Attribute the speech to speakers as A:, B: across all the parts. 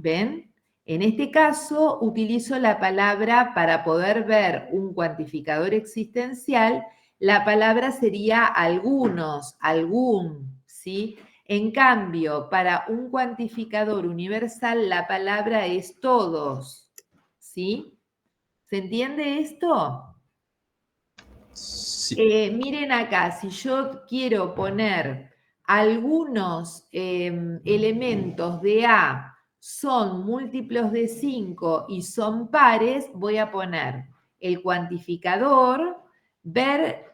A: ¿Ven? En este caso, utilizo la palabra para poder ver un cuantificador existencial, la palabra sería algunos, algún, ¿sí? En cambio, para un cuantificador universal, la palabra es todos, ¿sí? ¿Se entiende esto?
B: Sí.
A: Miren acá, si yo quiero poner algunos elementos de A son múltiplos de 5 y son pares, voy a poner el cuantificador, ver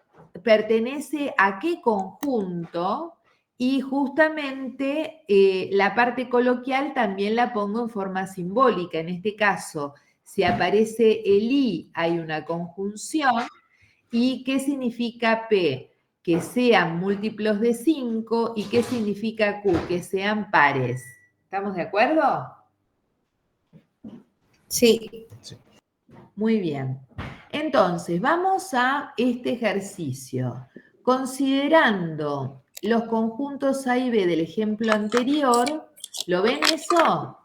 A: pertenece a qué conjunto y justamente la parte coloquial también la pongo en forma simbólica. En este caso, si aparece el I, hay una conjunción. ¿Y qué significa P? Que sean múltiplos de 5. ¿Y qué significa Q? Que sean pares. ¿Estamos de acuerdo?
C: Sí.
B: Sí.
A: Muy bien. Entonces, vamos a este ejercicio. Considerando los conjuntos A y B del ejemplo anterior, ¿lo ven eso?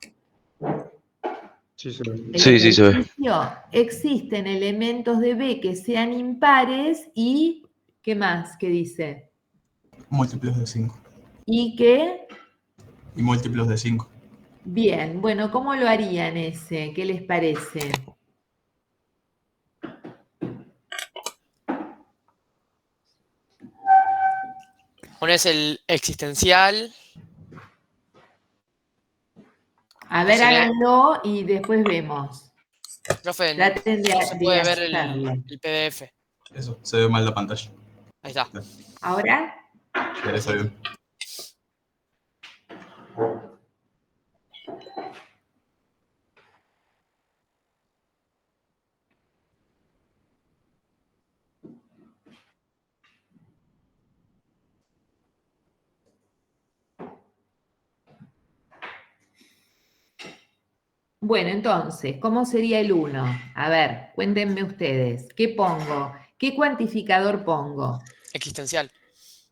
D: Sí, se ve.
E: Sí, sí, se ve.
A: Ejercicio, existen elementos de B que sean impares y, ¿qué más? ¿Qué dice?
B: Múltiplos de 5.
A: ¿Y qué?
B: Y múltiplos de 5.
A: Bien, bueno, ¿cómo lo harían ese? ¿Qué les parece?
F: Pones el existencial.
A: A ver,
F: Sería-
A: háganlo y después vemos.
F: Profe,
A: Traten
F: no se puede ver
A: hacerlo.
F: el PDF.
B: Eso, se ve mal la pantalla.
F: Ahí está.
A: ¿Ahora?
B: Ya está bien.
A: Bueno, entonces, ¿cómo sería el 1? A ver, cuéntenme ustedes. ¿Qué pongo? ¿Qué cuantificador pongo?
F: Existencial.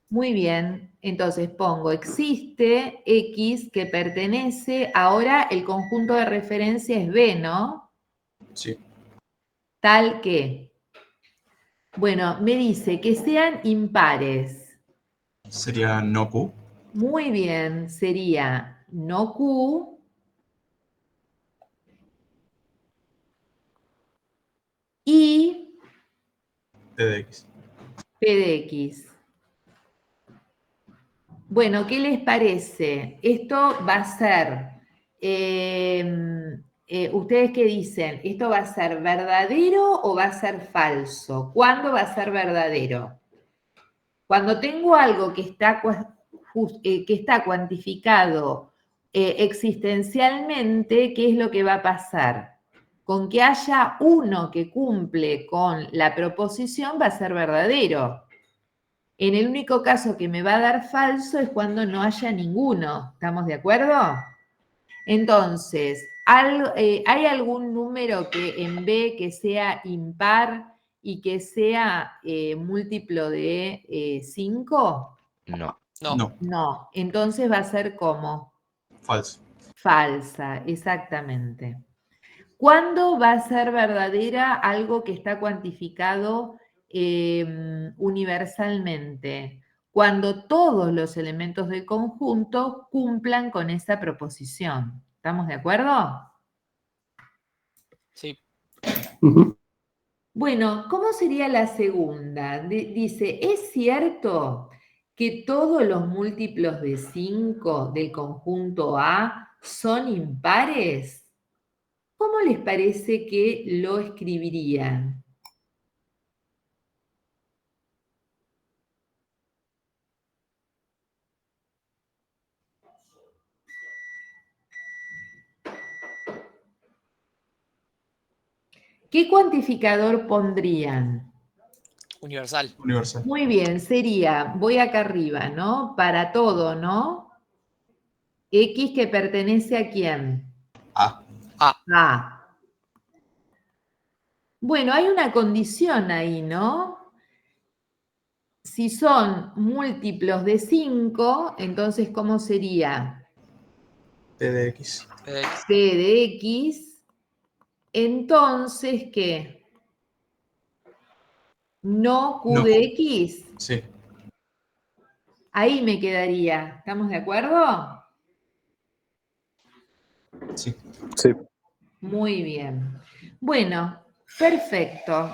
A: Muy bien, entonces pongo existe X que pertenece, ahora el conjunto de referencia es B, ¿no?
B: Sí.
A: Tal que. Bueno, me dice que sean impares.
B: Sería no Q.
A: Muy bien, sería no Q y
B: P de X.
A: P de X. Bueno, ¿qué les parece? Esto va a ser, ¿ustedes qué dicen? ¿Esto va a ser verdadero o va a ser falso? ¿Cuándo va a ser verdadero? Cuando tengo algo que está cuantificado existencialmente, ¿qué es lo que va a pasar? Con que haya uno que cumple con la proposición va a ser verdadero. En el único caso que me va a dar falso es cuando no haya ninguno. ¿Estamos de acuerdo? Entonces, ¿hay algún número que en B que sea impar y que sea múltiplo de 5?
E: No.
F: No.
B: No.
A: No. Entonces va a ser como
B: Falso.
A: falsa, exactamente. ¿Cuándo va a ser verdadera algo que está cuantificado universalmente? Cuando todos los elementos del conjunto cumplan con esa proposición. ¿Estamos de acuerdo?
F: Sí.
A: Bueno, ¿cómo sería la segunda? Dice, ¿es cierto que todos los múltiplos de 5 del conjunto A son impares? ¿Cómo les parece que lo escribirían? ¿Qué cuantificador pondrían?
F: Universal.
B: Universal.
A: Muy bien, sería, voy acá arriba, ¿no? Para todo, ¿no? X que pertenece a quién?
B: A.
F: A.
A: A. Bueno, hay una condición ahí, ¿no? Si son múltiplos de 5, entonces, ¿cómo sería?
B: P de X.
F: P de X.
A: P de X, entonces, ¿qué? No Q
B: No
A: de
B: Q.
A: X.
B: Sí.
A: Ahí me quedaría. ¿Estamos de acuerdo?
B: Sí.
D: Sí.
A: Muy bien. Bueno, perfecto.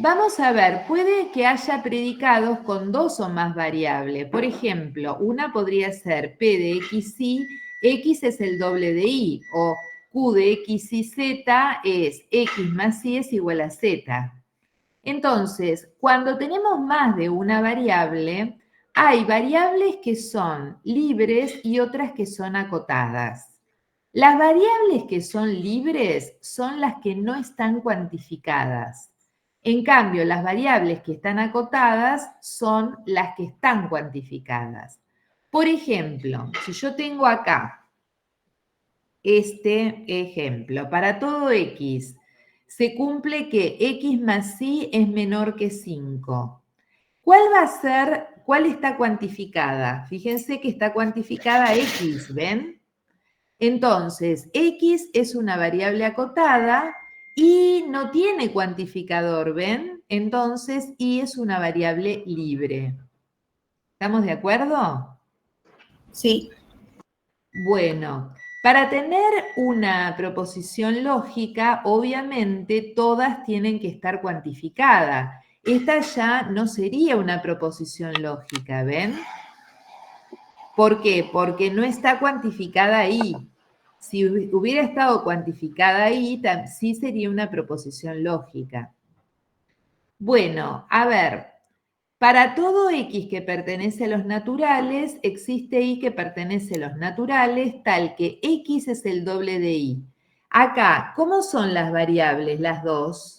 A: Vamos a ver, puede que haya predicados con dos o más variables. Por ejemplo, una podría ser P de X y X es el doble de Y, o Q de X y Z es X más Y es igual a Z. Entonces, cuando tenemos más de una variable, hay variables que son libres y otras que son acotadas. Las variables que son libres son las que no están cuantificadas. En cambio, las variables que están acotadas son las que están cuantificadas. Por ejemplo, si yo tengo acá este ejemplo, para todo X, se cumple que X más Y es menor que 5. ¿Cuál va a ser, cuál está cuantificada? Fíjense que está cuantificada X, ¿ven? Entonces, X es una variable acotada y no tiene cuantificador, ¿ven? Entonces, Y es una variable libre. ¿Estamos de acuerdo?
C: Sí.
A: Bueno, para tener una proposición lógica, obviamente todas tienen que estar cuantificadas. Esta ya no sería una proposición lógica, ¿ven? ¿Por qué? Porque no está cuantificada ahí. Si hubiera estado cuantificada ahí, sí sería una proposición lógica. Bueno, a ver, para todo X que pertenece a los naturales, existe Y que pertenece a los naturales, tal que X es el doble de Y. Acá, ¿cómo son las variables, las dos?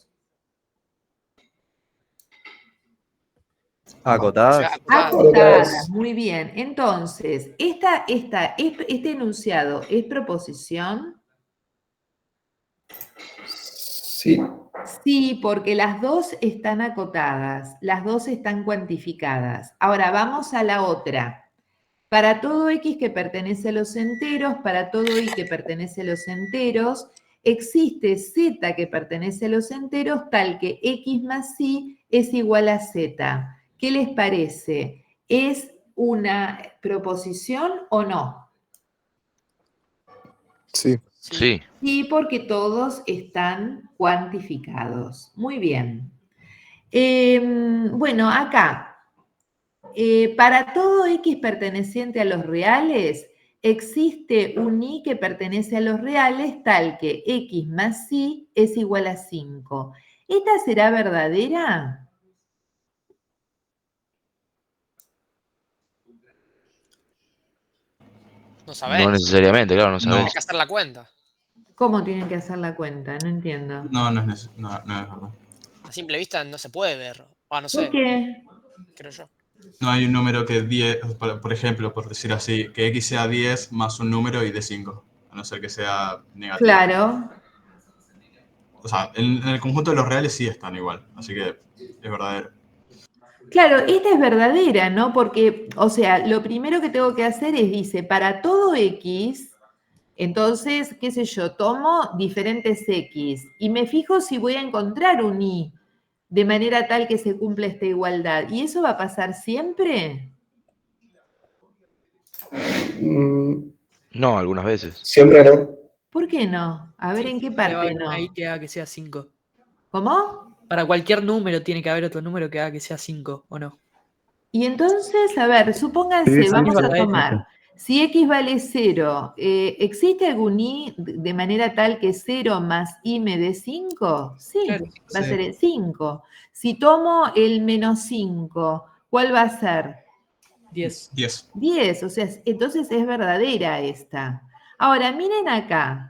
D: Acotadas.
F: Acotadas.
A: Acotadas, muy bien. Entonces, este enunciado es proposición.
C: Sí.
A: Sí, porque las dos están acotadas, las dos están cuantificadas. Ahora vamos a la otra. Para todo X que pertenece a los enteros, para todo Y que pertenece a los enteros, existe Z que pertenece a los enteros tal que X más Y es igual a Z. ¿Qué les parece? ¿Es una proposición o no?
D: Sí.
E: Sí.
A: Sí, porque todos están cuantificados. Muy bien. Bueno, acá, para todo X perteneciente a los reales, existe un Y que pertenece a los reales tal que X más Y es igual a 5. ¿Esta será verdadera?
F: No
E: No
F: sabés.
E: necesariamente, claro, no
B: No.
F: Hay
E: sabes.
F: que hacer la cuenta.
A: ¿Cómo tienen que hacer la cuenta? No entiendo.
B: No, no es, no es verdad.
F: A simple vista no se puede ver. Ah, no
A: ¿Por
F: sé,
A: qué?
F: creo yo.
B: No hay un número que 10, por ejemplo, por decir así, que X sea 10 más un número y de 5, a no ser que sea negativo.
A: Claro.
B: O sea, en el conjunto de los reales sí están igual, así que es verdadero.
A: Claro, esta es verdadera, ¿no? Porque, o sea, lo primero que tengo que hacer es, dice, para todo X, entonces, qué sé yo, tomo diferentes X y me fijo si voy a encontrar un Y de manera tal que se cumpla esta igualdad. ¿Y eso va a pasar siempre?
E: No, algunas veces.
C: Siempre no.
A: ¿Por qué no? A ver,
G: Sí,
A: ¿en qué
G: siempre va a
A: parte
G: haber
A: no?
G: una I que haga que sea 5.
A: ¿Cómo?
G: Para cualquier número tiene que haber otro número que haga que sea 5, ¿o no?
A: Y entonces, a ver,
D: Sí,
A: supónganse,
D: sí,
A: vamos
G: Para
A: a
G: X.
A: tomar, si X vale 0, ¿existe algún Y de manera tal que 0 más Y me dé 5? Sí,
G: Claro.
A: va a
B: Sí.
A: ser el 5. Si tomo el menos 5, ¿cuál va a ser?
G: 10.
B: 10.
A: 10, o sea, entonces es verdadera esta. Ahora, miren acá.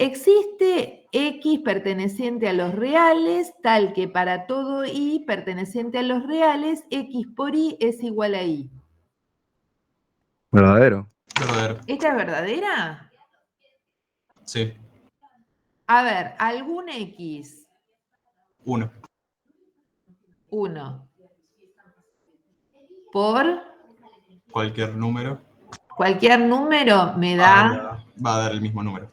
A: Existe X perteneciente a los reales, tal que para todo Y perteneciente a los reales, X por Y es igual a Y.
D: Verdadero.
B: Verdadero.
A: ¿Esta es verdadera?
B: Sí.
A: A ver, algún X,
B: 1.
A: 1, por,
B: Cualquier número.
A: Cualquier número me da...
B: Va a dar el mismo número.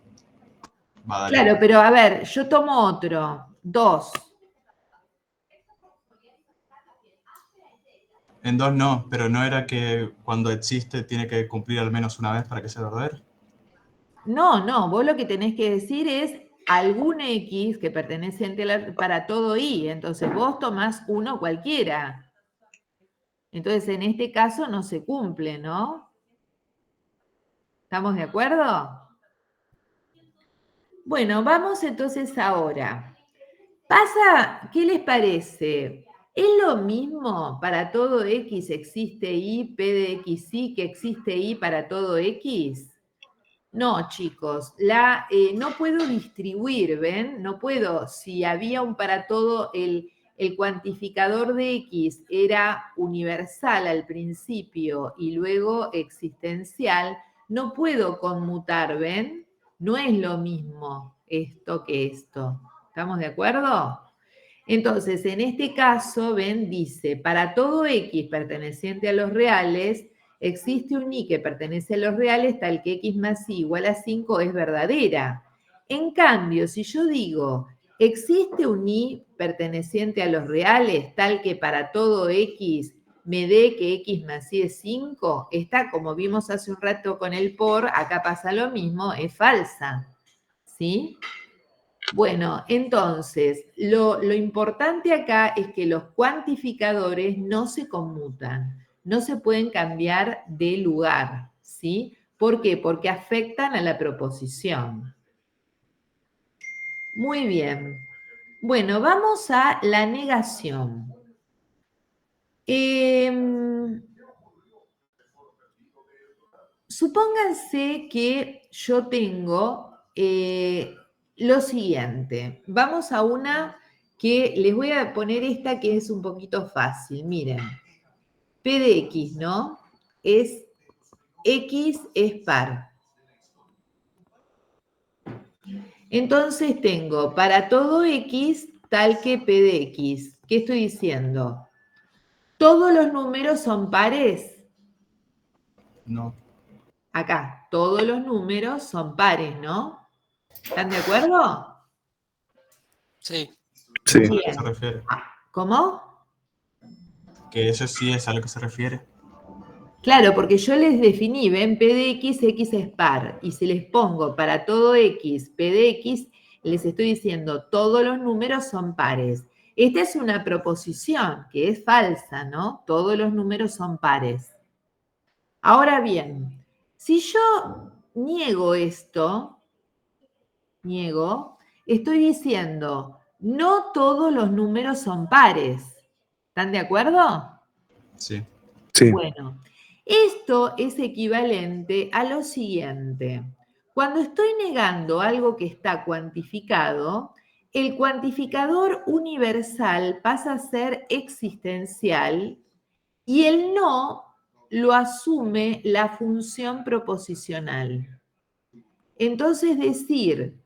B: Va a dar
A: Claro, pero a ver, yo tomo otro, 2.
B: En 2 no, pero no era que cuando existe tiene que cumplir al menos una vez para que sea verdadero.
A: No, vos lo que tenés que decir es algún X que pertenece para todo I. Entonces vos tomás uno cualquiera. Entonces en este caso no se cumple, ¿no? ¿Estamos de acuerdo? Bueno, vamos entonces ahora. ¿Qué les parece? ¿Es lo mismo para todo X existe Y, P de XY, que existe Y para todo X? No, chicos, no puedo distribuir, ¿ven? No puedo, si había un para todo, el cuantificador de X era universal al principio y luego existencial, no puedo conmutar, ¿ven? No es lo mismo esto que esto. ¿Estamos de acuerdo? Entonces, en este caso, ven, dice, para todo X perteneciente a los reales, existe un Y que pertenece a los reales tal que X más Y igual a 5 es verdadera. En cambio, si yo digo, existe un Y perteneciente a los reales tal que para todo X me dé que X más Y es 5, esta, como vimos hace un rato con el por, acá pasa lo mismo, es falsa. ¿Sí? Bueno, entonces, lo importante acá es que los cuantificadores no se conmutan, no se pueden cambiar de lugar, ¿sí? ¿Por qué? Porque afectan a la proposición. Muy bien. Bueno, vamos a la negación. Supónganse que yo tengo lo siguiente. Vamos a una que les voy a poner esta que es un poquito fácil. Miren, P de X, ¿no? X es par. Entonces tengo para todo X tal que P de X. ¿Qué estoy diciendo? ¿Todos los números son pares?
B: No.
A: Acá, todos los números son pares, ¿no? ¿Están de acuerdo?
F: Sí.
C: Sí.
B: ¿A qué se refiere?
A: ¿Cómo?
B: Que eso sí es a lo que se refiere.
A: Claro, porque yo les definí, ven, P de X, X es par. Y si les pongo para todo X, P de X, les estoy diciendo todos los números son pares. Esta es una proposición que es falsa, ¿no? Todos los números son pares. Ahora bien, si yo niego esto, estoy diciendo, no todos los números son pares. ¿Están de acuerdo?
B: Sí.
C: Sí.
A: Bueno, esto es equivalente a lo siguiente. Cuando estoy negando algo que está cuantificado, el cuantificador universal pasa a ser existencial y el no lo asume la función proposicional. Entonces decir,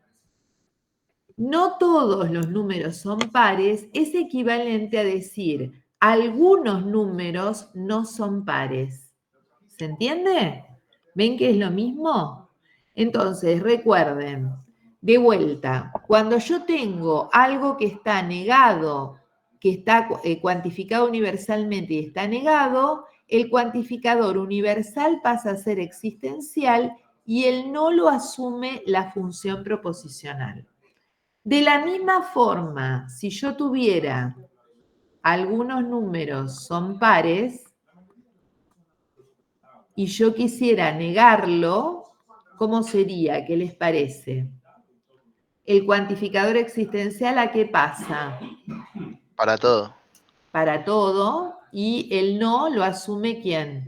A: no todos los números son pares es equivalente a decir, algunos números no son pares. ¿Se entiende? ¿Ven que es lo mismo? Entonces, recuerden, de vuelta, cuando yo tengo algo que está negado, que está cuantificado universalmente y está negado, el cuantificador universal pasa a ser existencial y el no lo asume la función proposicional. De la misma forma, si yo tuviera algunos números son pares y yo quisiera negarlo, ¿cómo sería? ¿Qué les parece? El cuantificador existencial, ¿a qué pasa?
E: Para todo.
A: Para todo, y el no lo asume ¿quién?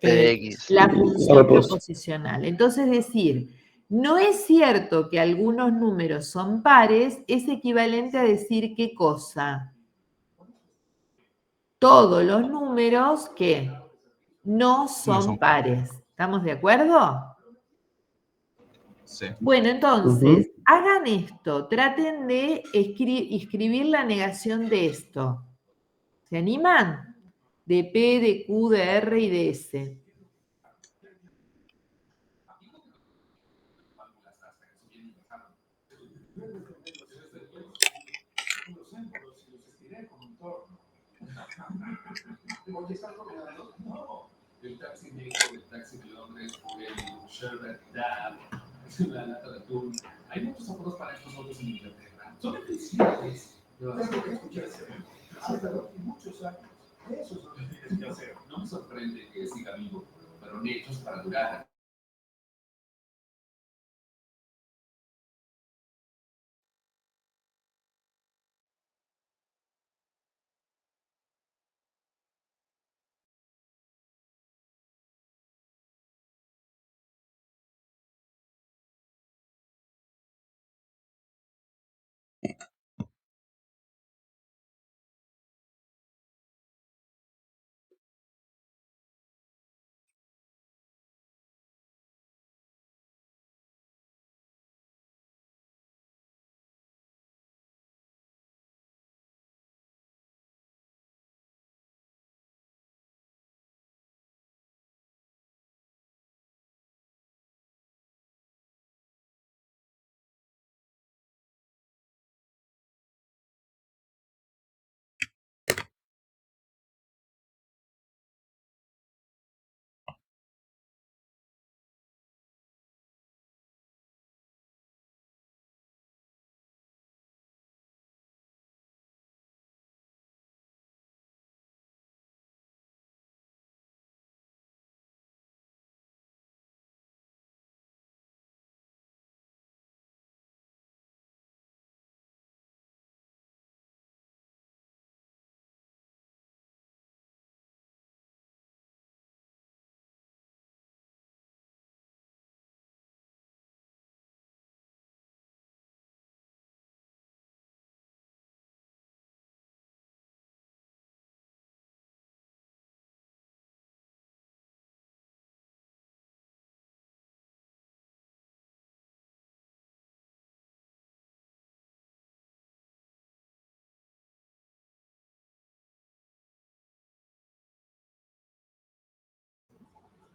E: PX.
A: La función
C: Pues.
A: proposicional. Entonces, decir, no es cierto que algunos números son pares, es equivalente a decir ¿qué cosa? Todos los números que no son pares. ¿Estamos de acuerdo?
B: Sí.
A: Bueno, entonces, hagan esto, traten de escribir la negación de esto. ¿Se animan? De P, de Q, de R y de S.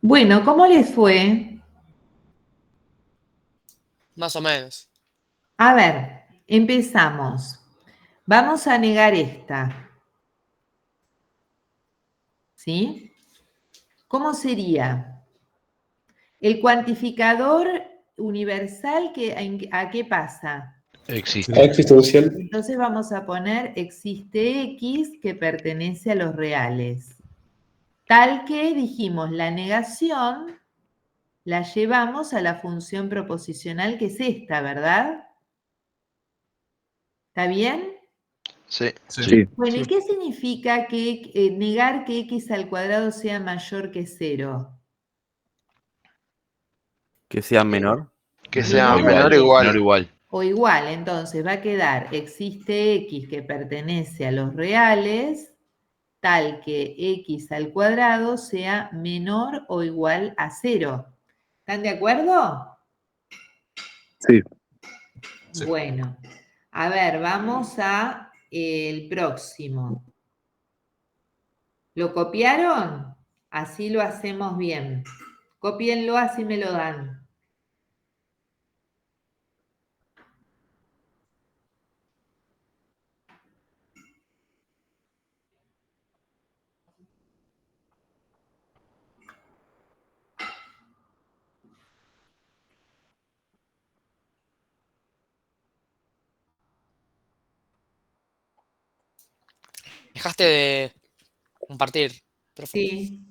A: Bueno, ¿cómo les fue?
F: Más o menos.
A: A ver, empezamos. Vamos a negar esta. ¿Sí? ¿Cómo sería? El cuantificador universal, ¿a qué pasa?
E: Existe.
C: Existencial.
A: Entonces vamos a poner existe X que pertenece a los reales. Tal que dijimos, la negación la llevamos a la función proposicional que es esta, ¿verdad? ¿Está bien?
E: Sí.
B: Sí.
A: Bueno, ¿y
D: Sí.
A: qué significa que negar que x al cuadrado sea mayor que 0?
H: Que sea menor.
E: Que sea
A: Menor
E: menor o igual.
A: o igual, entonces va a quedar existe x que pertenece a los reales, tal que x al cuadrado sea menor o igual a 0. ¿Están de acuerdo?
H: Sí.
B: Sí.
A: Bueno, a ver, vamos a el próximo. ¿Lo copiaron? Así lo hacemos bien. Cópienlo, así me lo dan.
F: Dejaste de compartir, profe.
A: Sí.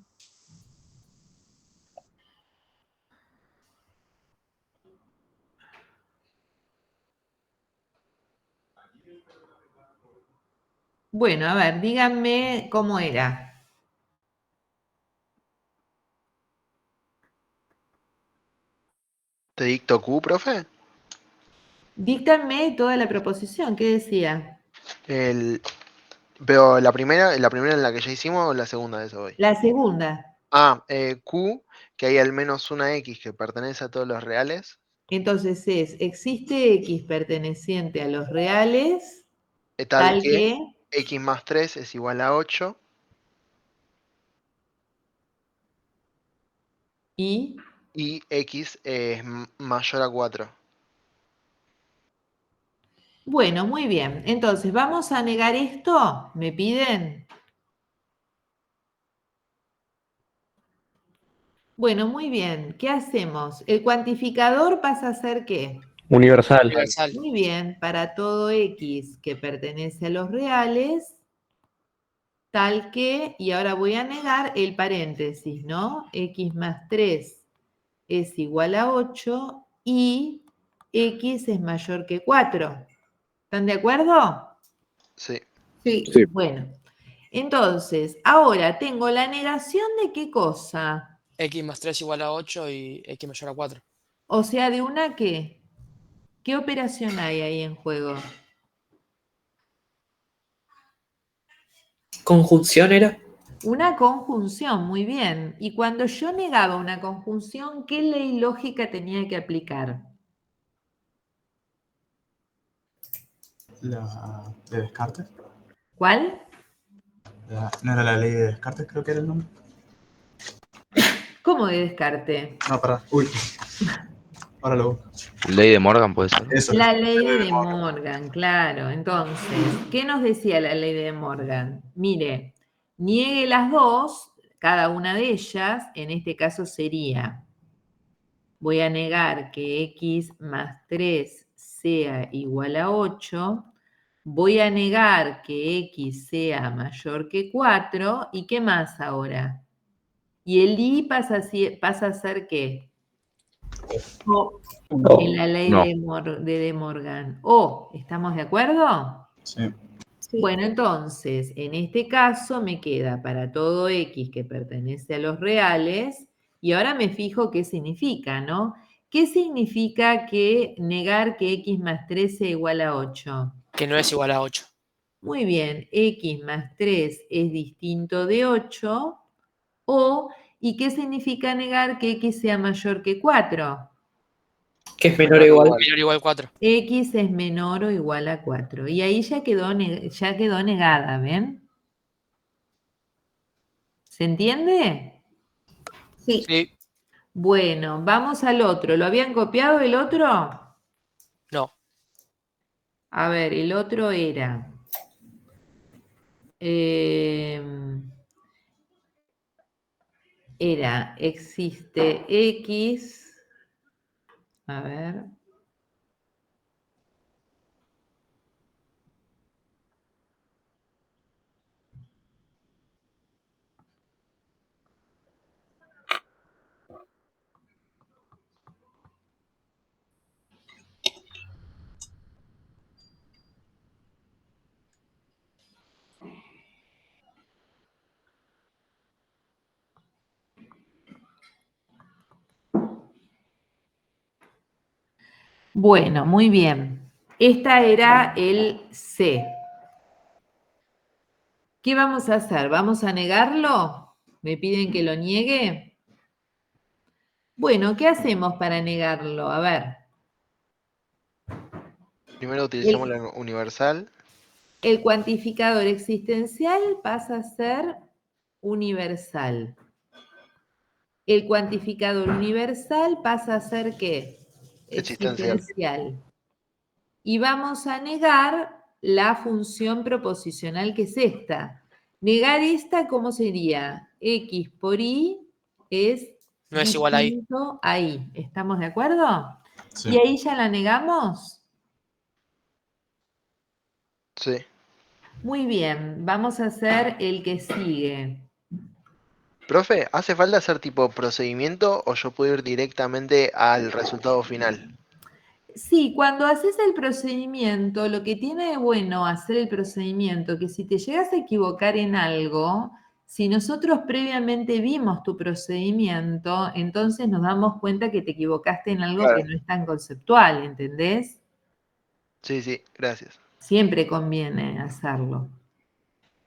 A: Bueno, a ver, díganme cómo era.
E: ¿Te dicto Q, profe?
A: Díctanme toda la proposición, ¿qué decía?
E: Pero la primera en la que ya hicimos o la segunda de eso hoy.
A: La segunda.
E: Q, que hay al menos una X que pertenece a todos los reales,
A: Entonces existe X perteneciente a los reales,
E: tal
A: tal
E: que
A: que,
E: X más 3 es igual a 8
A: y,
E: y X es mayor a 4.
A: Bueno, muy bien. Entonces, ¿vamos a negar esto? ¿Me piden? Bueno, muy bien. ¿Qué hacemos? El cuantificador pasa a ser ¿qué?
H: Universal.
F: Universal.
A: Muy bien, para todo X que pertenece a los reales, tal que, y ahora voy a negar el paréntesis, ¿no? X más 3 es igual a 8 y X es mayor que 4. ¿Están de acuerdo?
E: Sí.
C: Sí.
H: Sí.
A: Bueno, entonces, ahora tengo la negación de qué cosa.
F: X más 3 igual a 8 y X mayor a 4.
A: O sea, de una qué. ¿Qué operación hay ahí en juego?
G: ¿Conjunción era?
A: Una conjunción, muy bien. Y cuando yo negaba una conjunción, ¿qué ley lógica tenía que aplicar?
B: La de Descartes.
A: ¿Cuál?
B: ¿No era la ley de Descartes, creo que era el nombre?
A: ¿Cómo de Descartes?
B: No, pará. Uy. Ahora lo busco.
H: Ley de Morgan puede ser.
B: Eso
A: La
B: es.
A: ley de Morgan, claro. Entonces, ¿qué nos decía la ley de Morgan? Mire, niegue las dos, cada una de ellas, en este caso sería, voy a negar que x más 3 sea igual a 8, voy a negar que x sea mayor que 4, ¿y qué más ahora? Y el y pasa a ser ¿qué?
C: No.
A: En la ley
H: No.
A: de Morgan. ¿O estamos de acuerdo?
B: Sí.
C: Sí.
A: Bueno, entonces, en este caso me queda para todo x que pertenece a los reales, y ahora me fijo qué significa, ¿no? ¿Qué significa que negar que x más 3 sea igual a 8?
F: Que no es igual a 8.
A: Muy bien, x más 3 es distinto de 8, ¿y qué significa negar que x sea mayor que 4?
G: Que es menor o igual.
F: Menor o igual 4.
A: X es menor o igual a 4. Y ahí ya quedó negada, ¿ven? ¿Se entiende?
C: Sí.
F: Sí.
A: Bueno, vamos al otro. ¿Lo habían copiado el otro?
F: No.
A: A ver, el otro era... existe X... A ver... Bueno, muy bien. Esta era el C. ¿Qué vamos a hacer? ¿Vamos a negarlo? ¿Me piden que lo niegue? Bueno, ¿qué hacemos para negarlo? A ver.
E: Primero utilizamos
A: El,
E: la universal.
A: el cuantificador existencial pasa a ser universal. El cuantificador universal pasa a ser ¿qué?
E: Existencial.
A: Existencial. Y vamos a negar la función proposicional que es esta. Negar esta, ¿cómo sería? X por Y es
F: No es igual a Y.
A: distinto a Y. ¿Estamos de acuerdo?
B: Sí.
A: ¿Y ahí ya la negamos?
E: Sí.
A: Muy bien, vamos a hacer el que sigue.
E: Profe, ¿hace falta hacer tipo procedimiento o yo puedo ir directamente al resultado final?
A: Sí, cuando haces el procedimiento, lo que tiene de bueno hacer el procedimiento, que si te llegas a equivocar en algo, si nosotros previamente vimos tu procedimiento, entonces nos damos cuenta que te equivocaste en algo que
E: Claro.
A: no es tan conceptual, ¿entendés?
E: Sí, sí, gracias.
A: Siempre conviene hacerlo.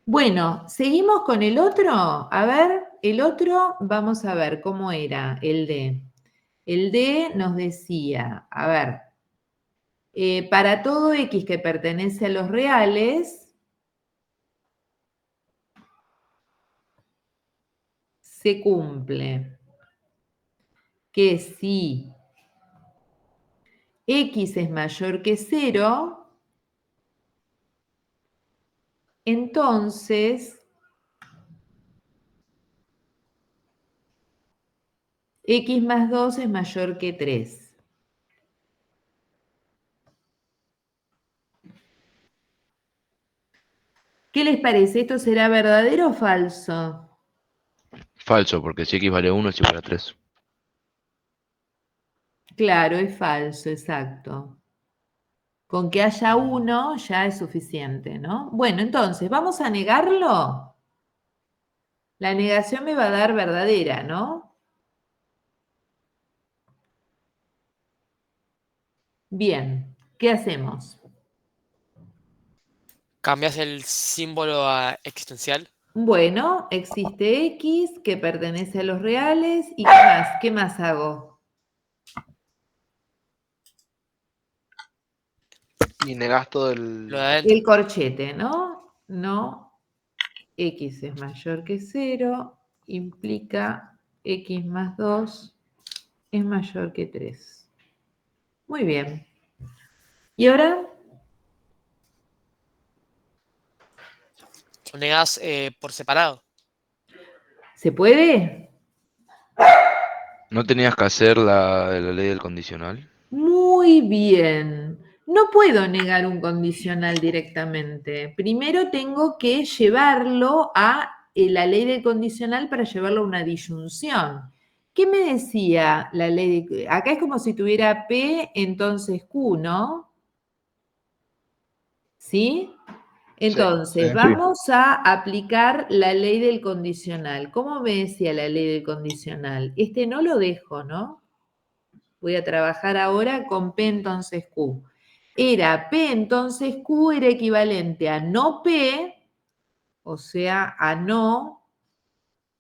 A: Bueno, seguimos con el otro. A ver, el otro, vamos a ver cómo era el D. El D nos decía, a ver, para todo X que pertenece a los reales, se cumple que si X es mayor que 0, entonces x más 2 es mayor que 3. ¿Qué les parece? ¿Esto será verdadero o falso?
H: Falso, porque si x vale 1 es igual a 3.
A: Claro, es falso, exacto. Con que haya 1 ya es suficiente, ¿no? Bueno, entonces, ¿vamos a negarlo? La negación me va a dar verdadera, ¿no? Bien, ¿qué hacemos?
F: Cambias el símbolo a existencial.
A: Bueno, existe X que pertenece a los reales y ¿qué más? ¿Qué más hago?
E: Y negás todo
F: Lo de
E: el...
F: adentro.
A: El corchete, ¿no? No, X es mayor que 0, implica X más 2 es mayor que 3. Muy bien. ¿Y ahora?
F: Lo negás por separado.
A: ¿Se puede?
H: ¿No tenías que hacer la ley del condicional?
A: Muy bien. No puedo negar un condicional directamente. Primero tengo que llevarlo a la ley del condicional para llevarlo a una disyunción. ¿Qué me decía la ley de... Acá es como si tuviera P, entonces Q, ¿no? ¿Sí? Entonces,
B: Sí.
A: vamos a aplicar la ley del condicional. ¿Cómo me decía la ley del condicional? Este no lo dejo, ¿no? Voy a trabajar ahora con P entonces Q. Era P entonces Q era equivalente a no P, o sea, a no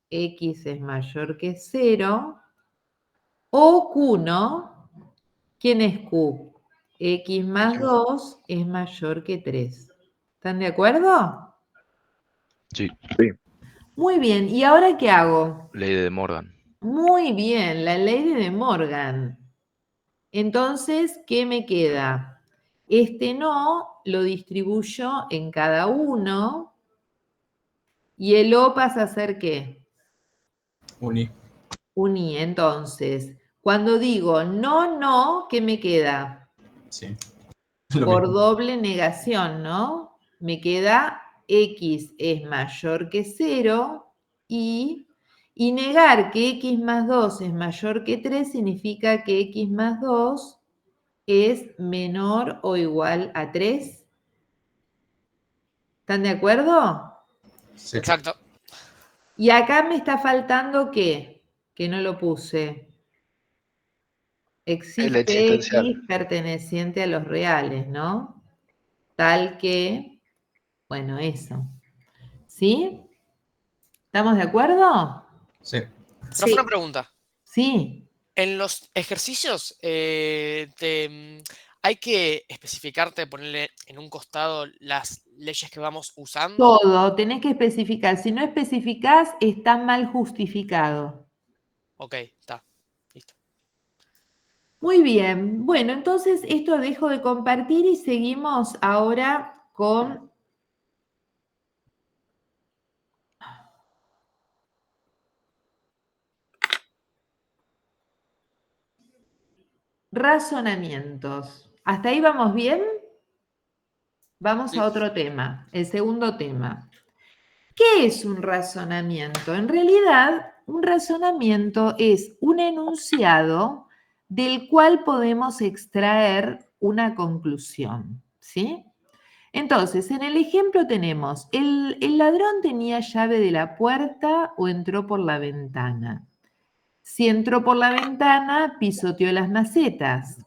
A: X es mayor que 0, o Q, ¿no? ¿Quién es Q? X más 2 es mayor que 3. ¿Están de acuerdo?
H: Sí.
A: Muy bien, ¿y ahora qué hago?
H: Ley de De Morgan.
A: Muy bien, la ley de De Morgan. Entonces, ¿qué me queda? Este no lo distribuyo en cada uno y el O pasa a ser ¿qué?
B: Uni.
A: Un I. Entonces, cuando digo no, no, ¿qué me queda?
B: Sí. Lo
A: Por
B: mismo.
A: doble negación, ¿no? Me queda X es mayor que 0 y negar que X más 2 es mayor que 3 significa que X más 2 es menor o igual a 3. ¿Están de acuerdo?
B: Sí.
F: Exacto.
A: Y acá me está faltando ¿qué? Que no lo puse.
E: El
A: Existe
E: existencial.
A: X perteneciente a los reales, ¿no? Tal que, bueno, eso. ¿Sí? ¿Estamos de acuerdo?
B: Sí.
F: Profe, una
C: Sí.
F: pregunta.
A: Sí.
F: En los ejercicios hay que especificarte, ponerle en un costado las leyes que vamos usando.
A: Todo, tenés que especificar. Si no especificás, está mal justificado.
F: Ok, está. Listo.
A: Muy bien. Bueno, entonces esto dejo de compartir y seguimos ahora con razonamientos. ¿Hasta ahí vamos bien? Vamos
F: Sí.
A: a otro tema, el segundo tema. ¿Qué es un razonamiento? En realidad, un razonamiento es un enunciado del cual podemos extraer una conclusión, ¿sí? Entonces, en el ejemplo tenemos, el ladrón tenía llave de la puerta o entró por la ventana. Si entró por la ventana, pisoteó las macetas.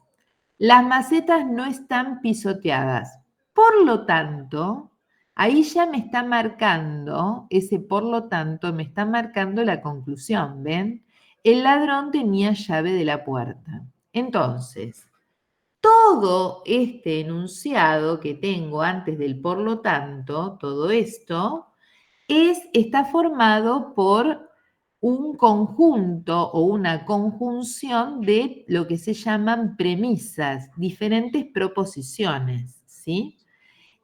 A: Las macetas no están pisoteadas. Por lo tanto, ahí ya me está marcando, ese por lo tanto, me está marcando la conclusión, ¿ven? El ladrón tenía llave de la puerta. Entonces, todo este enunciado que tengo antes del por lo tanto, todo esto, está formado por un conjunto o una conjunción de lo que se llaman premisas, diferentes proposiciones, ¿sí?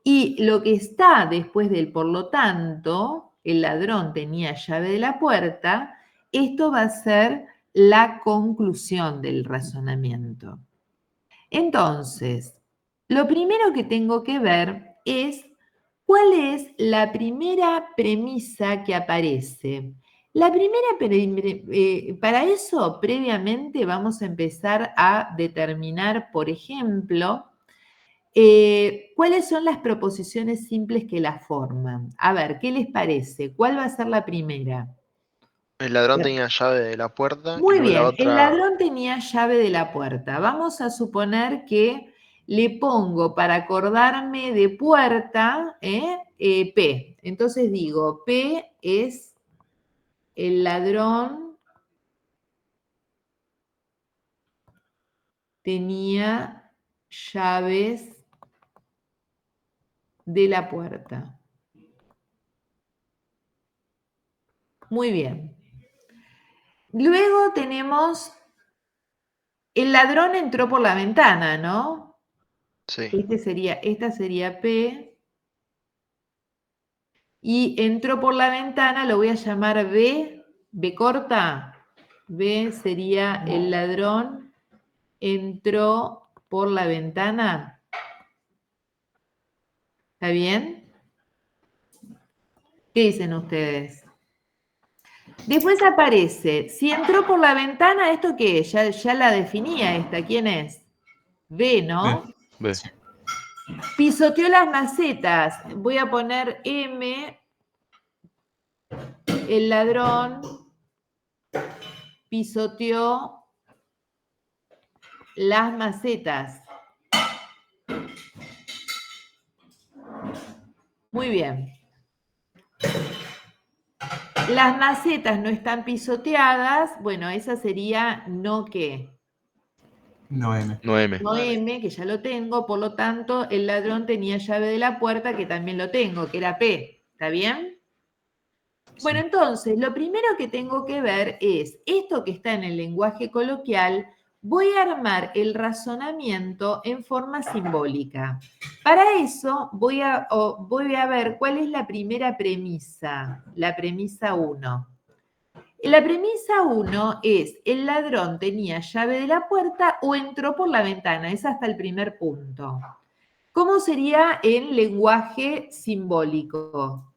A: Y lo que está después del por lo tanto, el ladrón tenía llave de la puerta, esto va a ser la conclusión del razonamiento. Entonces, lo primero que tengo que ver es cuál es la primera premisa que aparece. Para eso, previamente, vamos a empezar a determinar, por ejemplo, ¿cuáles son las proposiciones simples que la forman? A ver, ¿qué les parece? ¿Cuál va a ser la primera?
E: El ladrón tenía llave de la puerta y
A: Muy
E: luego la
A: bien, el
E: otra.
A: ladrón tenía llave de la puerta. Vamos a suponer que le pongo para acordarme de puerta P. Entonces digo, P es el ladrón tenía llaves de la puerta. Muy bien. Luego tenemos, el ladrón entró por la ventana, ¿no?
E: Sí.
A: Esta sería P. Y entró por la ventana, lo voy a llamar B. B corta. B sería el ladrón entró por la ventana. ¿Está bien? ¿Qué dicen ustedes? Después aparece, si entró por la ventana, ¿esto qué es? Ya la definía esta. ¿Quién es? B, ¿no?
H: B.
A: Pisoteó las macetas. Voy a poner M. El ladrón pisoteó las macetas. Muy bien. Las macetas no están pisoteadas. Bueno, esa sería no qué.
B: No M.
H: No M.
A: No M, que ya lo tengo. Por lo tanto, el ladrón tenía llave de la puerta, que también lo tengo, que era P. ¿Está bien? Bueno, entonces, lo primero que tengo que ver es esto que está en el lenguaje coloquial. Voy a armar el razonamiento en forma simbólica. Para eso voy a ver cuál es la primera premisa, la premisa 1. La premisa 1 es, el ladrón tenía llave de la puerta o entró por la ventana. Es hasta el primer punto. ¿Cómo sería en lenguaje simbólico?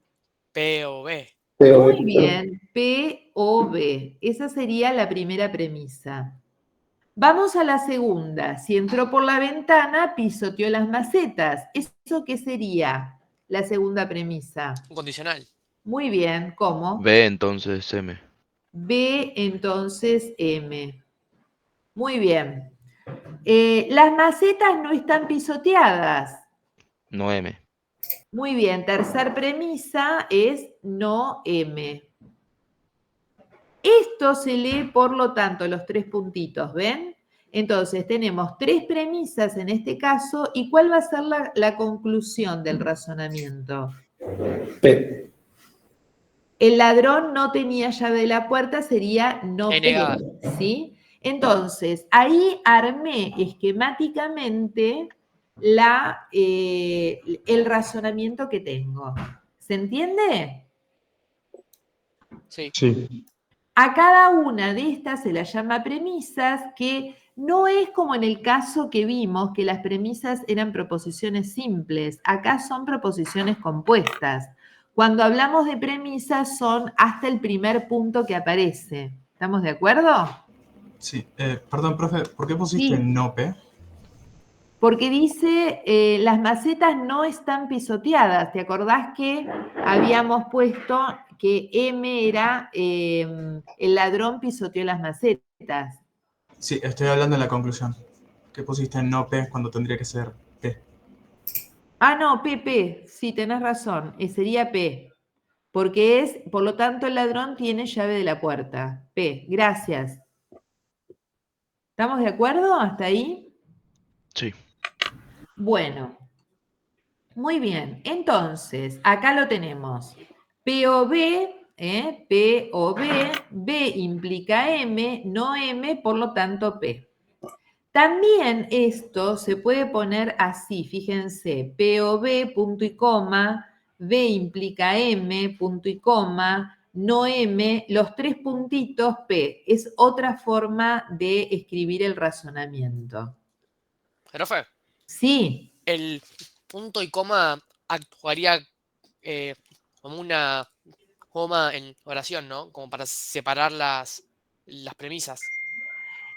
F: P o B.
A: Muy bien, P o B. Esa sería la primera premisa. Vamos a la segunda. Si entró por la ventana, pisoteó las macetas. ¿Eso qué sería? La segunda premisa.
F: Un condicional.
A: Muy bien, ¿cómo?
H: B entonces M.
A: B, entonces M. Muy bien. Las macetas no están pisoteadas.
H: No M.
A: Muy bien, tercer premisa es no M. Esto se lee, por lo tanto, los tres puntitos, ¿ven? Entonces, tenemos tres premisas en este caso, ¿y cuál va a ser la conclusión del razonamiento?
D: P.
A: El ladrón no tenía llave de la puerta, sería no P,
F: negada.
A: ¿sí? Entonces, ahí armé esquemáticamente el razonamiento que tengo. ¿Se entiende?
F: Sí.
D: Sí.
A: A cada una de estas se las llama premisas, que no es como en el caso que vimos, que las premisas eran proposiciones simples. Acá son proposiciones compuestas. Cuando hablamos de premisas son hasta el primer punto que aparece. ¿Estamos de acuerdo?
B: Sí. Perdón, profe, ¿por qué pusiste
A: Sí.
B: no P?
A: Porque dice, las macetas no están pisoteadas. ¿Te acordás que habíamos puesto que M era el ladrón pisoteó las macetas?
B: Sí, estoy hablando en la conclusión. ¿Qué pusiste no P cuando tendría que ser P?
A: Ah, no, P. Sí, tenés razón. Sería P. Porque es, por lo tanto, el ladrón tiene llave de la puerta. P. Gracias. ¿Estamos de acuerdo hasta ahí?
H: Sí.
A: Bueno. Muy bien. Entonces, acá lo tenemos. P o B, P o B, B implica M, no M, por lo tanto P. También esto se puede poner así, fíjense, POV, punto y coma, V implica M, punto y coma, no M, los 3 puntitos P. Es otra forma de escribir el razonamiento.
F: Profe,
A: Sí,
F: el punto y coma actuaría como una coma en oración, ¿no? Como para separar las premisas.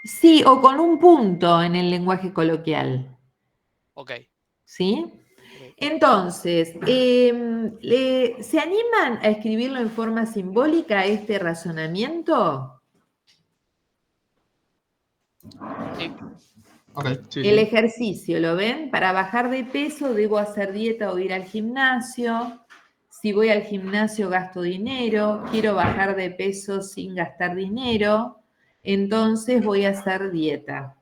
A: sí, o con un punto en el lenguaje coloquial.
F: Ok.
A: ¿Sí?
F: Ok.
A: Entonces, ¿se animan a escribirlo en forma simbólica este razonamiento?
F: Sí.
B: Ok.
D: Sí,
A: El
D: sí.
A: ejercicio, ¿lo ven? Para bajar de peso debo hacer dieta o ir al gimnasio. Si voy al gimnasio gasto dinero. Quiero bajar de peso sin gastar dinero. Entonces voy a hacer dieta.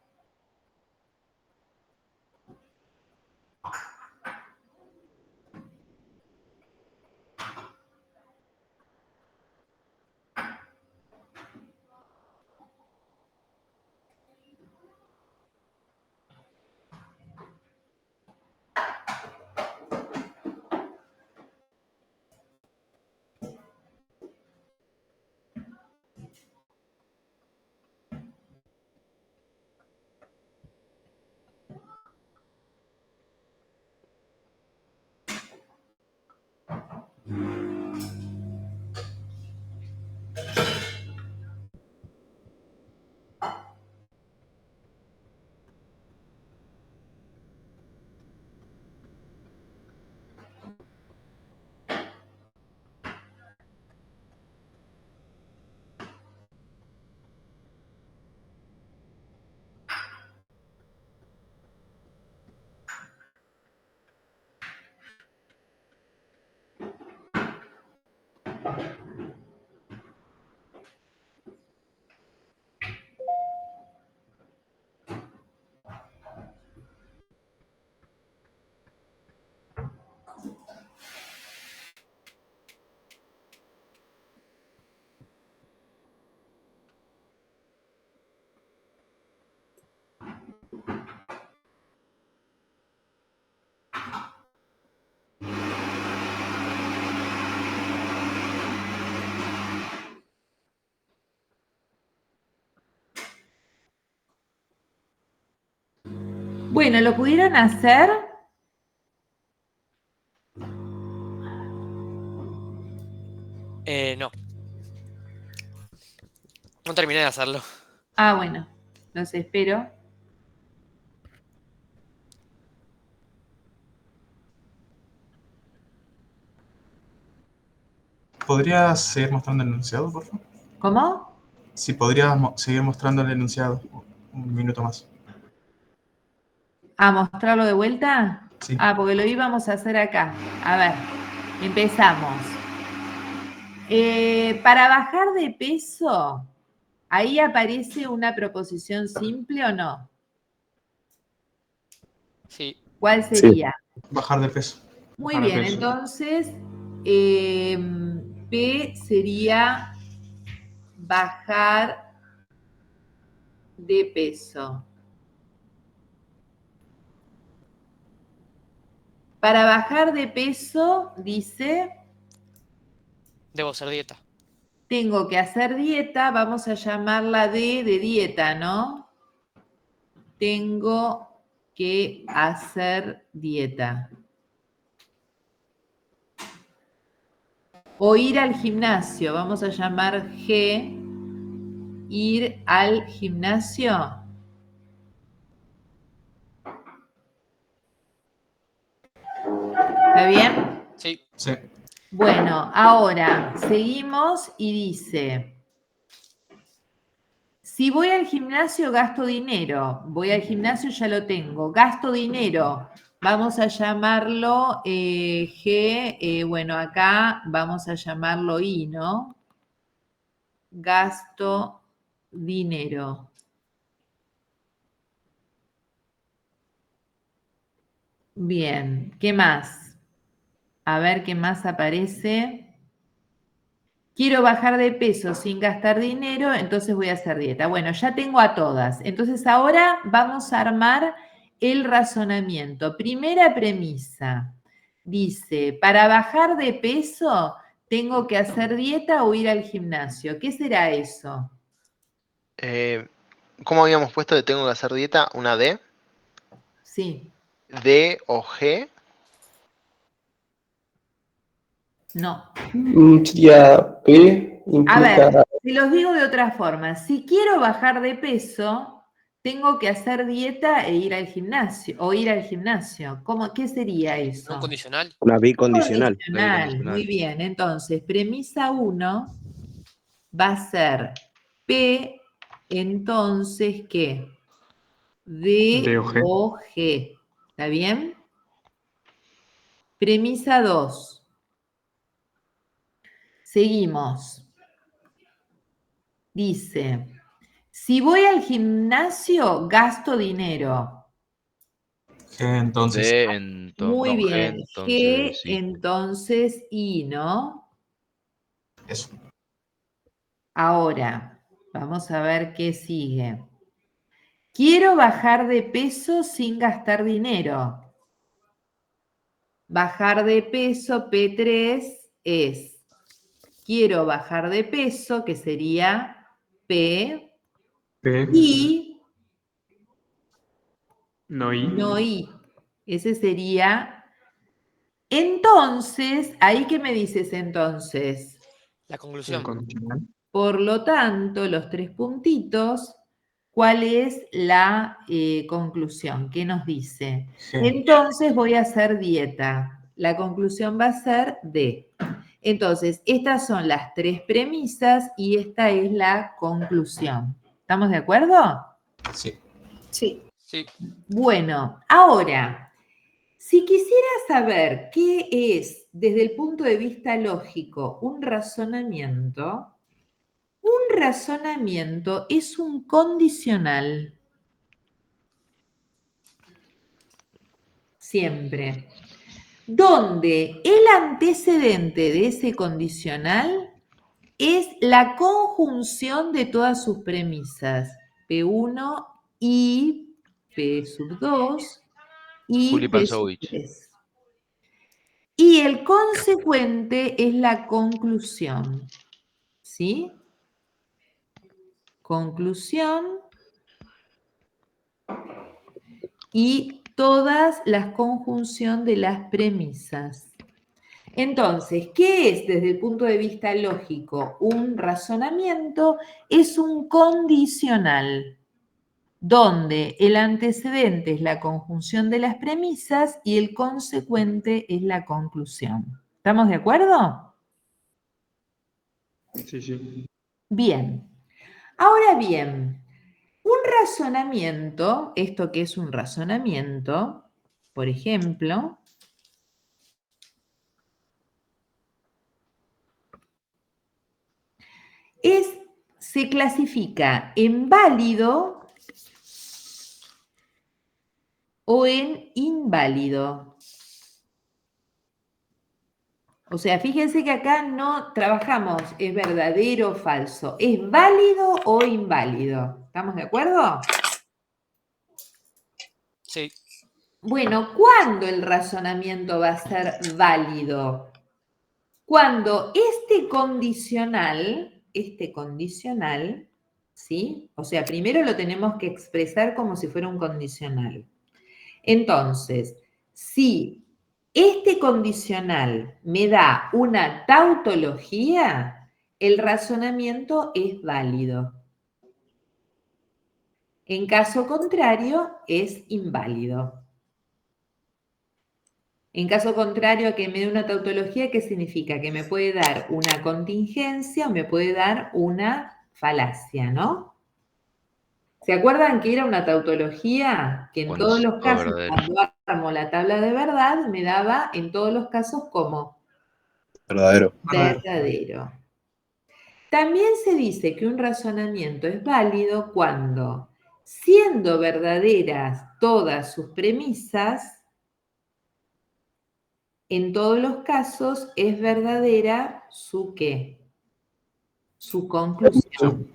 A: Bueno, ¿lo pudieron hacer?
F: No. No terminé de hacerlo.
A: Ah, bueno, los espero.
B: ¿Podrías seguir mostrando el enunciado, por favor?
A: ¿Cómo?
B: Sí, podrías seguir mostrando el enunciado un minuto más.
A: ¿A mostrarlo de vuelta?
B: Sí.
A: Ah, porque lo íbamos a hacer acá. A ver, empezamos. Para bajar de peso, ¿ahí aparece una proposición simple o no?
F: Sí.
A: ¿Cuál
D: Sí.
A: sería?
B: Bajar de peso.
A: Muy
D: Bajar de
A: bien,
D: peso.
A: entonces P sería bajar de peso. Para bajar de peso, dice,
F: Debo hacer dieta.
A: tengo que hacer dieta, vamos a llamarla D de dieta, ¿no? Tengo que hacer dieta. O ir al gimnasio, vamos a llamar G, ir al gimnasio. ¿Está bien?
F: Sí.
B: Sí.
A: Bueno, ahora seguimos y dice, si voy al gimnasio gasto dinero, voy al gimnasio ya lo tengo, gasto dinero, vamos a llamarlo G, bueno, acá vamos a llamarlo I, ¿no? Gasto dinero. Bien, ¿qué más? A ver qué más aparece. quiero bajar de peso sin gastar dinero, entonces voy a hacer dieta. Bueno, ya tengo a todas. Entonces ahora vamos a armar el razonamiento. Primera premisa. Dice, para bajar de peso, ¿tengo que hacer dieta o ir al gimnasio? ¿Qué será eso?
E: ¿Cómo habíamos puesto de tengo que hacer dieta? ¿Una D?
A: Sí,
E: ¿D o G?
A: no.
D: Sería P,
A: A ver,
D: implica.
A: se los digo de otra forma. Si quiero bajar de peso, tengo que hacer dieta e ir al gimnasio, o ir al gimnasio. ¿Qué sería eso?
F: ¿No condicional?
I: Una bicondicional.
A: Condicional, muy bien. Entonces, premisa 1 va a ser P, entonces, ¿qué? D
D: D o G.
A: o G. ¿Está bien? Premisa 2. Seguimos. Dice, si voy al gimnasio, gasto dinero.
B: G, entonces.
H: D, entonces.
A: Muy
H: No, G,
A: bien.
H: entonces
A: G,
H: sí.
A: entonces I, ¿no?
B: Eso.
A: Ahora, vamos a ver qué sigue. Quiero bajar de peso sin gastar dinero. Bajar de peso, P3, es quiero bajar de peso, que sería P,
D: P,
A: y
D: no I.
A: no I. Ese sería. Entonces, ¿ahí qué me dices entonces?
F: La conclusión.
D: Incondicional.
A: Por lo tanto, los 3 puntitos, ¿cuál es la conclusión? ¿Qué nos dice?
B: G.
A: Entonces voy a hacer dieta. La conclusión va a ser D. Entonces, estas son las 3 premisas y esta es la conclusión. ¿Estamos de acuerdo?
B: Sí.
C: Sí.
F: Sí.
A: Bueno, ahora, si quisiera saber qué es, desde el punto de vista lógico, un razonamiento es un condicional. Siempre. Donde el antecedente de ese condicional es la conjunción de todas sus premisas. P1 y P2 y
H: Juli Pansovich.
A: P3. Y el consecuente es la conclusión. ¿Sí? Conclusión y todas las conjunción de las premisas. Entonces, ¿qué es desde el punto de vista lógico un razonamiento? Es un condicional, donde el antecedente es la conjunción de las premisas y el consecuente es la conclusión. ¿Estamos de acuerdo?
D: Sí, sí.
A: Bien. Ahora bien, un razonamiento, esto que es un razonamiento, por ejemplo, se clasifica en válido o en inválido. O sea, fíjense que acá no trabajamos, es verdadero o falso, es válido o inválido. ¿Estamos de acuerdo?
F: Sí.
A: Bueno, ¿cuándo el razonamiento va a ser válido? Cuando este condicional, ¿sí? O sea, primero lo tenemos que expresar como si fuera un condicional. Entonces, si este condicional me da una tautología, el razonamiento es válido. En caso contrario, es inválido. En caso contrario a que me dé una tautología, ¿qué significa? Que me puede dar una contingencia o me puede dar una falacia, ¿no? ¿Se acuerdan que era una tautología? Que en
H: Cuando
A: todos
H: es
A: los
H: todo
A: casos,
H: verdadero.
A: cuando armo la tabla de verdad, me daba en todos los casos como
I: Verdadero.
A: verdadero. También se dice que un razonamiento es válido cuando, siendo verdaderas todas sus premisas, en todos los casos es verdadera su ¿qué? su conclusión.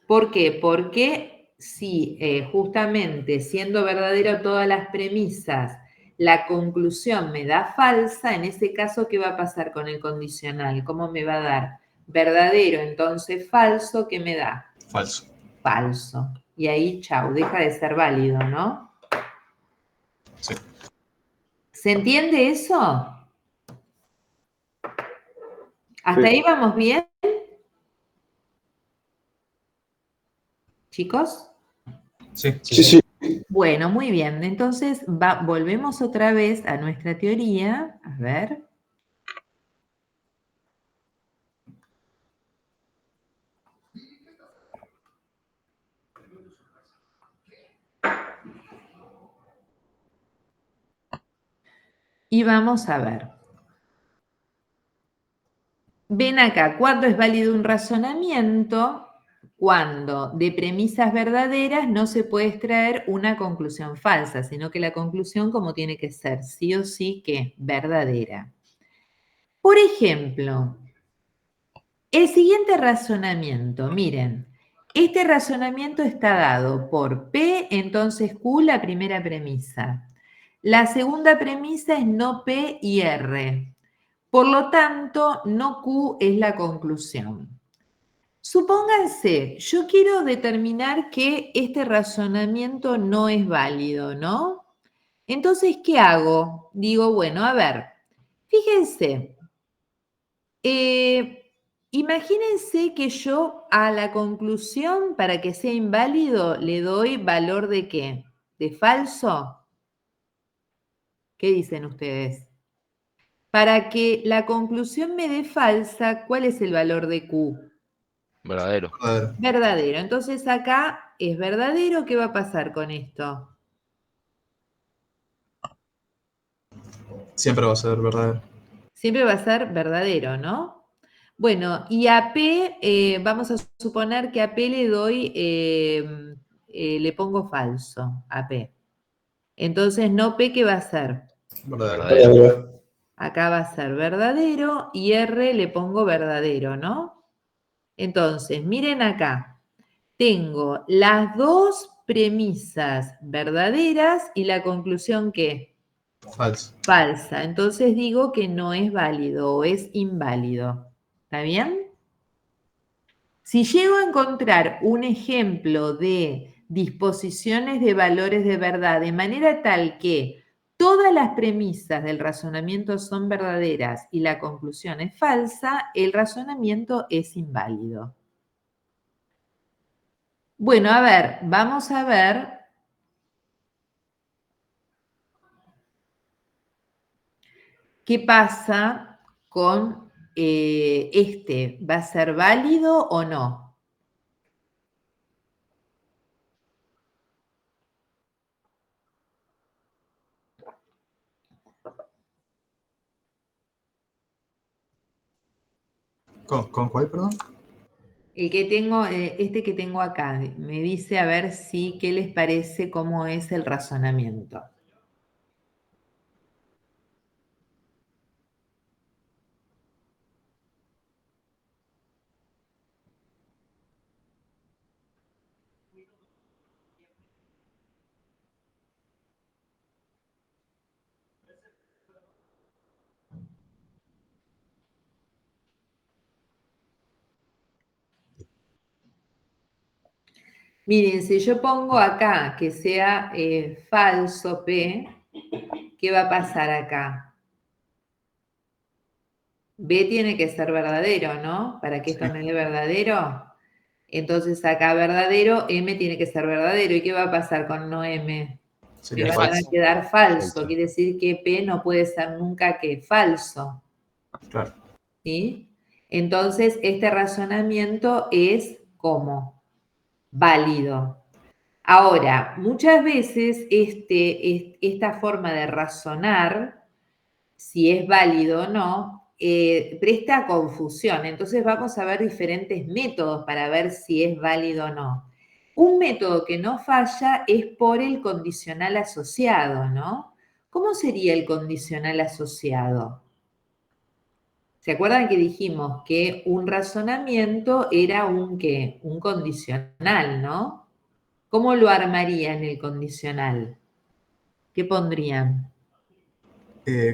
A: ¿Por qué? Porque si justamente siendo verdadero todas las premisas, la conclusión me da falsa, en ese caso, ¿qué va a pasar con el condicional? ¿Cómo me va a dar? Verdadero, entonces falso, ¿qué me da?
B: Falso.
A: Falso. Y ahí, chau, deja de ser válido, ¿no?
B: Sí.
A: ¿Se entiende eso? ¿Hasta ahí vamos bien? ¿Chicos?
B: Sí.
D: Sí.
A: Bueno, muy bien. Entonces, volvemos otra vez a nuestra teoría. A ver. Y vamos a ver. Ven acá, ¿cuándo es válido un razonamiento? Cuando de premisas verdaderas no se puede extraer una conclusión falsa, sino que la conclusión como tiene que ser, sí o sí, que verdadera. Por ejemplo, el siguiente razonamiento, miren, este razonamiento está dado por P, entonces Q, la primera premisa. La segunda premisa es no P y R. Por lo tanto, no Q es la conclusión. Supónganse, yo quiero determinar que este razonamiento no es válido, ¿no? Entonces, ¿qué hago? Digo, bueno, a ver, fíjense, imagínense que yo a la conclusión, para que sea inválido, le doy valor de ¿qué? ¿De falso? ¿Qué dicen ustedes? Para que la conclusión me dé falsa, ¿cuál es el valor de Q?
H: Verdadero.
B: Verdadero.
A: Verdadero. Entonces acá es verdadero. ¿Qué va a pasar con esto?
B: Siempre va a ser verdadero.
A: Siempre va a ser verdadero, ¿no? Bueno, y a P, vamos a suponer que a P le doy, le pongo falso a P. Entonces, no P, ¿qué va a ser?
B: Verdadero.
D: Verdadero.
A: Acá va a ser verdadero y R le pongo verdadero, ¿no? Entonces, miren acá. Tengo las dos premisas verdaderas y la conclusión ¿qué?
B: Falso.
A: Falsa. Entonces digo que no es válido o es inválido. ¿Está bien? Si llego a encontrar un ejemplo de disposiciones de valores de verdad de manera tal que todas las premisas del razonamiento son verdaderas y la conclusión es falsa, el razonamiento es inválido. Bueno, a ver, vamos a ver qué pasa con este. ¿Va a ser válido o no?
B: ¿Con cuál, perdón?
A: El que tengo, este que tengo acá, me dice a ver si, ¿qué les parece cómo es el razonamiento? Miren, si yo pongo acá que sea falso P, ¿qué va a pasar acá? B tiene que ser verdadero, ¿no? Para que esto me dé verdadero. Entonces acá verdadero, M tiene que ser verdadero. ¿Y qué va a pasar con no M? Que
B: Sería
A: va a
B: falso.
A: quedar falso.
H: Falso.
A: Quiere decir que P no puede ser nunca que falso.
B: Claro.
A: ¿Sí? Entonces, este razonamiento es como válido. Ahora, muchas veces esta forma de razonar, si es válido o no, presta confusión. Entonces vamos a ver diferentes métodos para ver si es válido o no. Un método que no falla es por el condicional asociado, ¿no? ¿Cómo sería el condicional asociado? ¿Se acuerdan que dijimos que un razonamiento era un qué? Un condicional, ¿no? ¿Cómo lo armarían el condicional? ¿Qué pondrían?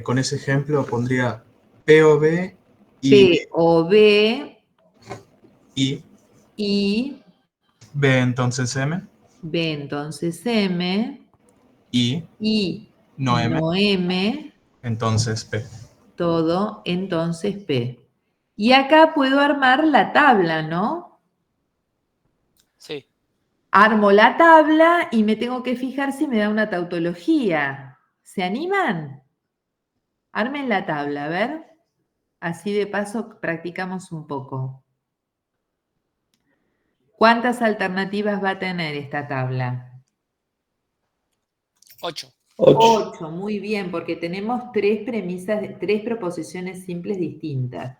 B: Con ese ejemplo pondría P o B
A: P o B
B: y
A: y
B: B entonces M
A: B entonces M
B: y
A: y
B: no M,
A: no M,
B: entonces P.
A: todo entonces P. Y acá puedo armar la tabla, ¿no?
F: Sí.
A: Armo la tabla y me tengo que fijar si me da una tautología. ¿Se animan? Armen la tabla, a ver. Así de paso practicamos un poco. ¿Cuántas alternativas va a tener esta tabla?
F: 8.
D: 8.
A: 8, muy bien, porque tenemos tres premisas, tres proposiciones simples distintas.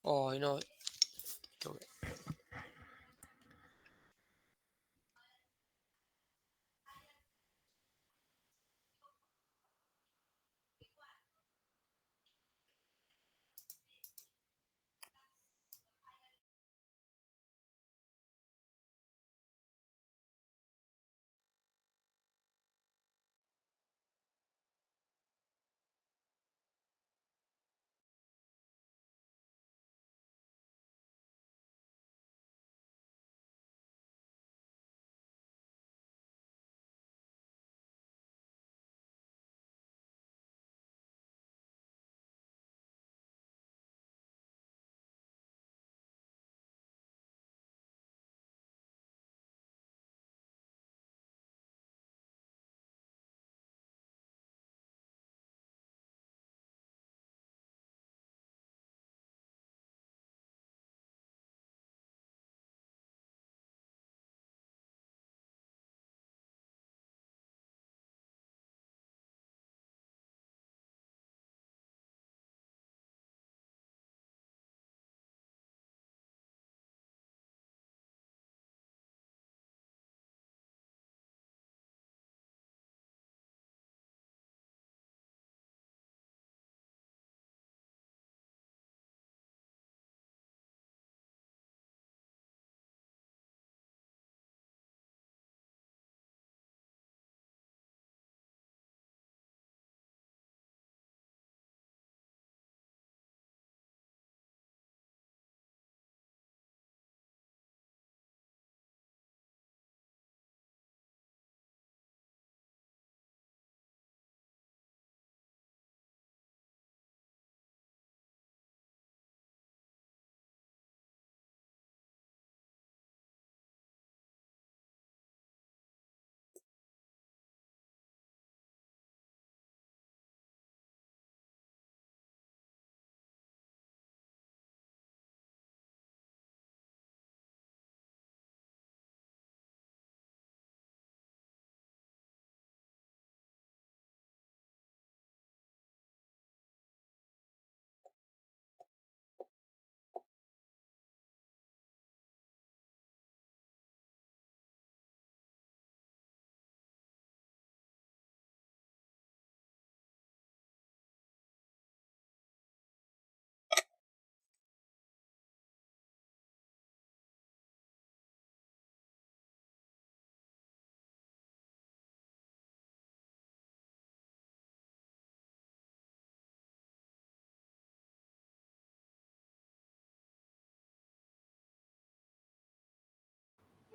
F: Oh, no. Creo que-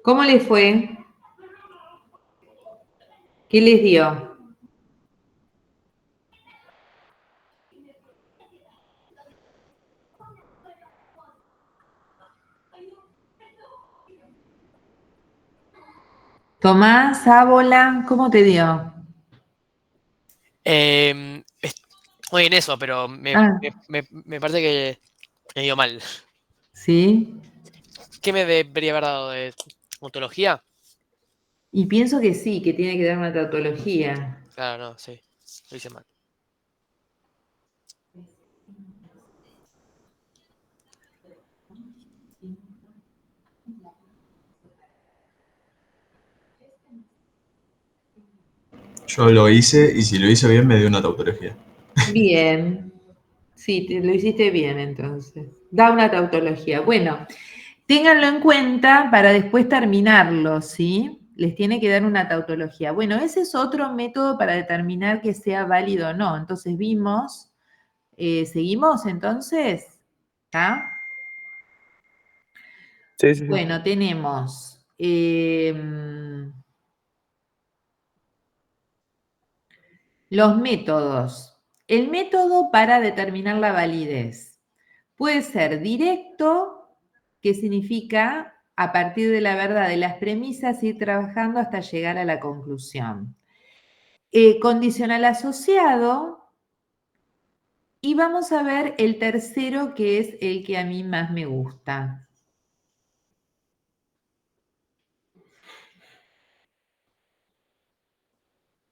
A: ¿Cómo les fue? ¿Qué les dio? Tomás, Ábola, ¿cómo te dio?
F: Estoy en eso, pero
A: Ah,
F: me parece que me dio mal.
A: sí.
F: ¿Qué me debería haber dado de ontología?
A: Y pienso que sí, que tiene que dar una tautología.
F: Claro, no, sí. Lo hice mal.
B: Yo lo hice y si lo hice bien me dio una tautología.
A: Bien. Sí, lo hiciste bien entonces. Da una tautología. Bueno, ténganlo en cuenta para después terminarlo, ¿sí? Les tiene que dar una tautología. Bueno, ese es otro método para determinar que sea válido o no. Entonces vimos, ¿seguimos entonces? ¿Está?
D: Sí, sí, sí.
A: Bueno, tenemos los métodos. El método para determinar la validez puede ser directo, que significa a partir de la verdad de las premisas ir trabajando hasta llegar a la conclusión. Condicional asociado. Y vamos a ver el tercero, que es el que a mí más me gusta.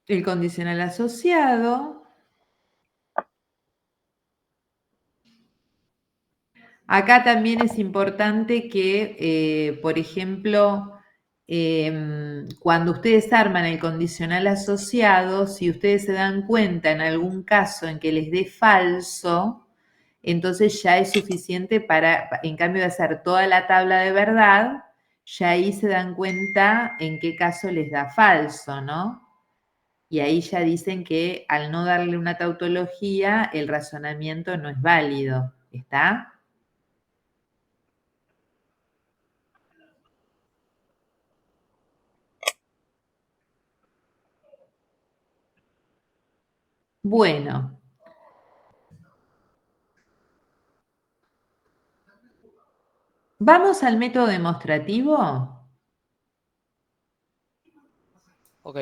A: El condicional asociado. Acá también es importante que, por ejemplo, cuando ustedes arman el condicional asociado, si ustedes se dan cuenta en algún caso en que les dé falso, entonces ya es suficiente para, en cambio de hacer toda la tabla de verdad, ya ahí se dan cuenta en qué caso les da falso, ¿no? Y ahí ya dicen que al no darle una tautología, el razonamiento no es válido, ¿está? Bueno, ¿vamos al método demostrativo?
F: Ok.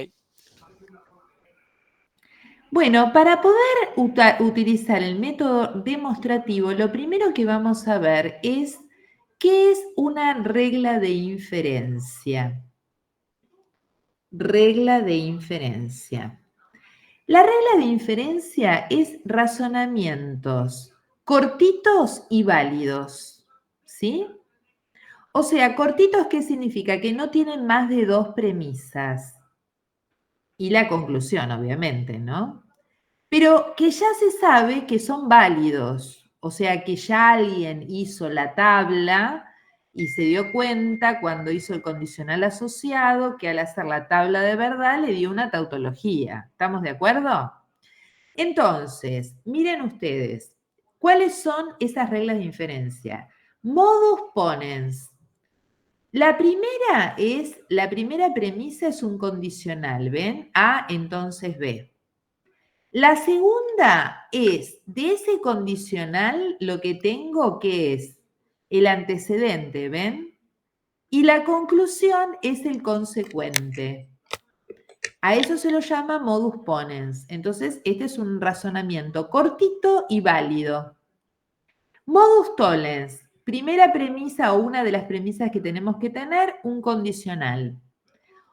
A: Bueno, para poder utilizar el método demostrativo, lo primero que vamos a ver es qué es una regla de inferencia. Regla de inferencia. La regla de inferencia es razonamientos cortitos y válidos, ¿sí? O sea, cortitos, ¿qué significa? Que no tienen más de dos premisas. Y la conclusión, obviamente, ¿no? Pero que ya se sabe que son válidos. O sea, que ya alguien hizo la tabla y se dio cuenta cuando hizo el condicional asociado que al hacer la tabla de verdad le dio una tautología. ¿Estamos de acuerdo? Entonces, miren ustedes, ¿cuáles son esas reglas de inferencia? Modus ponens. La primera premisa es un condicional, ¿ven? A, entonces B. La segunda es, de ese condicional, lo que tengo que es el antecedente, ¿ven? Y la conclusión es el consecuente. A eso se lo llama modus ponens. Entonces, este es un razonamiento cortito y válido. Modus tollens. Primera premisa o una de las premisas que tenemos que tener, un condicional.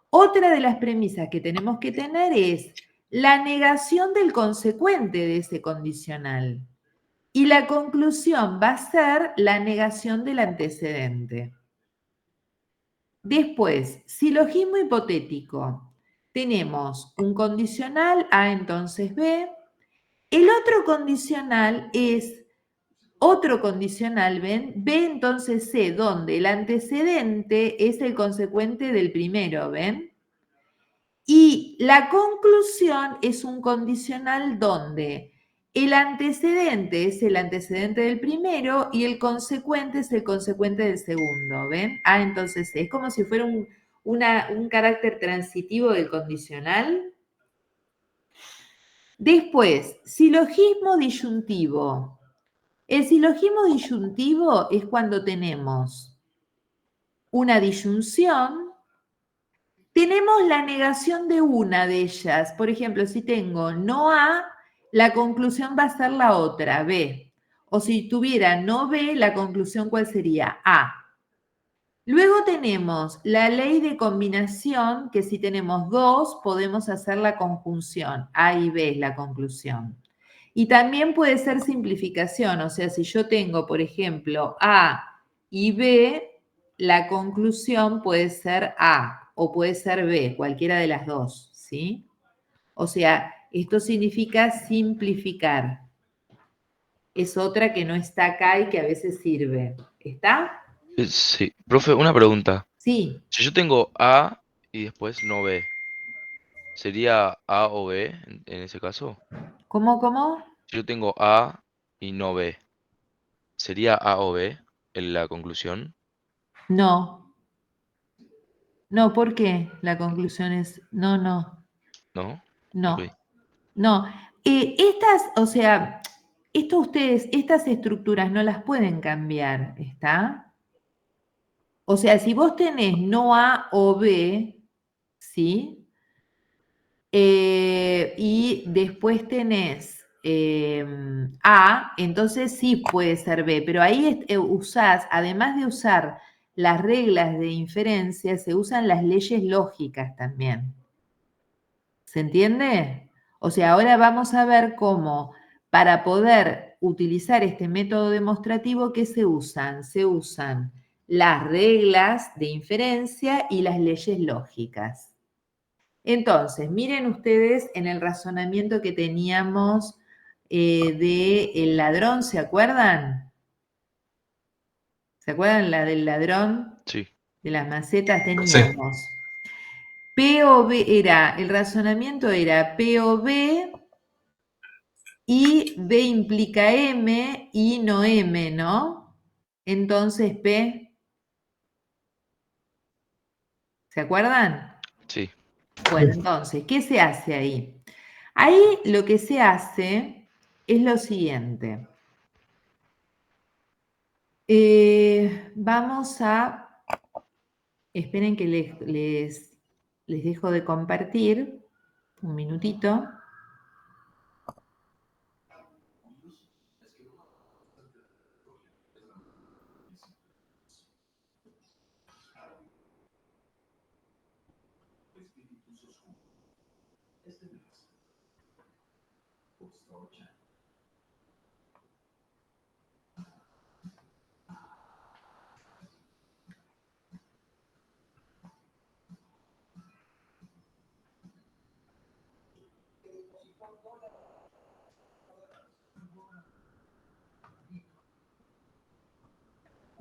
A: Otra de las premisas que tenemos que tener es la negación del consecuente de ese condicional. Y la conclusión va a ser la negación del antecedente. Después, silogismo hipotético. Tenemos un condicional A, entonces B. El otro condicional es otro condicional, ¿ven? B, entonces C, donde el antecedente es el consecuente del primero, ¿ven? Y la conclusión es un condicional donde el antecedente es el antecedente del primero y el consecuente es el consecuente del segundo, ¿ven? Ah, entonces es como si fuera un carácter transitivo del condicional. Después, silogismo disyuntivo. El silogismo disyuntivo es cuando tenemos una disyunción tenemos la negación de una de ellas. Por ejemplo, si tengo no A, la conclusión va a ser la otra, B. O si tuviera no B, la conclusión, ¿cuál sería? A. Luego tenemos la ley de combinación, que si tenemos dos, podemos hacer la conjunción. A y B es la conclusión. Y también puede ser simplificación, o sea, si yo tengo, por ejemplo, A y B, la conclusión puede ser A o puede ser B, cualquiera de las dos, ¿sí? O sea, esto significa simplificar. Es otra que no está acá y que a veces sirve. ¿Está?
H: Sí. Profe, una pregunta.
A: Sí.
H: Si yo tengo A y después no B, ¿sería A o B en ese caso?
A: ¿Cómo?
H: Si yo tengo A y no B, ¿sería A o B en la conclusión?
A: No. No, ¿por qué? La conclusión es no.
H: ¿No?
A: No.
H: Ok.
A: No. O sea, estas estructuras no las pueden cambiar, ¿está? O sea, si vos tenés no A o B, ¿sí? Y después tenés A, entonces sí puede ser B, pero ahí usás, además de usar las reglas de inferencia, se usan las leyes lógicas también. ¿Se entiende? O sea, ahora vamos a ver cómo para poder utilizar este método demostrativo, ¿qué se usan? Se usan las reglas de inferencia y las leyes lógicas. Entonces, miren ustedes en el razonamiento que teníamos del ladrón, ¿se acuerdan? ¿Se acuerdan la del ladrón?
H: Sí.
A: De las macetas
B: Sí.
A: teníamos. P o B el razonamiento era P o B y B implica M y no M, ¿no? Entonces P, ¿se acuerdan?
H: Sí.
A: Bueno, entonces, ¿qué se hace ahí? Ahí lo que se hace es lo siguiente. Vamos a... Esperen que les dejo de compartir un minutito.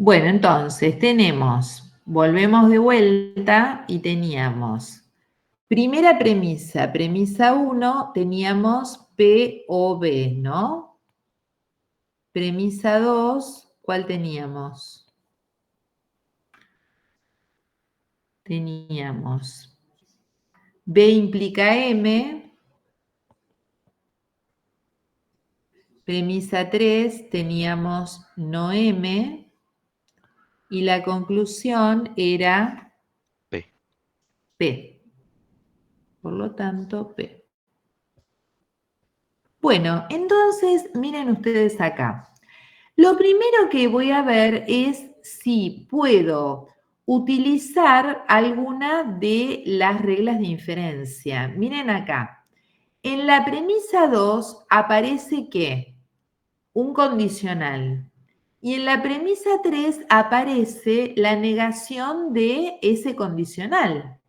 A: Bueno, entonces volvemos de vuelta y teníamos, primera premisa, premisa 1, teníamos P o B, ¿no? Premisa 2, ¿cuál teníamos? Teníamos B implica M. Premisa 3, teníamos no M. Y la conclusión era
H: P.
A: P. Por lo tanto, P. Bueno, entonces miren ustedes acá. Lo primero que voy a ver es si puedo utilizar alguna de las reglas de inferencia. Miren acá. En la premisa 2 aparece que un condicional. Y en la premisa 3 aparece la negación de ese condicional.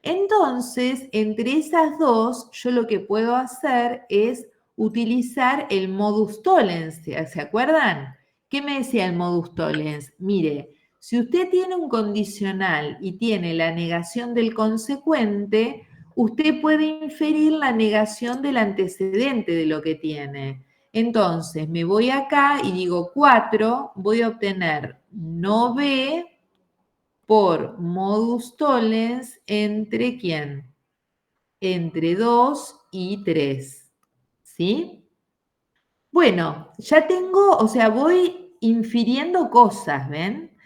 A: Entonces, entre esas dos, yo lo que puedo hacer es utilizar el modus tollens. ¿Se acuerdan? ¿Qué me decía el modus tollens? Mire, si usted tiene un condicional y tiene la negación del consecuente, usted puede inferir la negación del antecedente de lo que tiene. Entonces, me voy acá y digo 4, voy a obtener no B por modus tollens entre ¿quién? Entre 2 y 3. ¿Sí? Bueno, ya tengo, o sea, voy infiriendo cosas, ¿ven?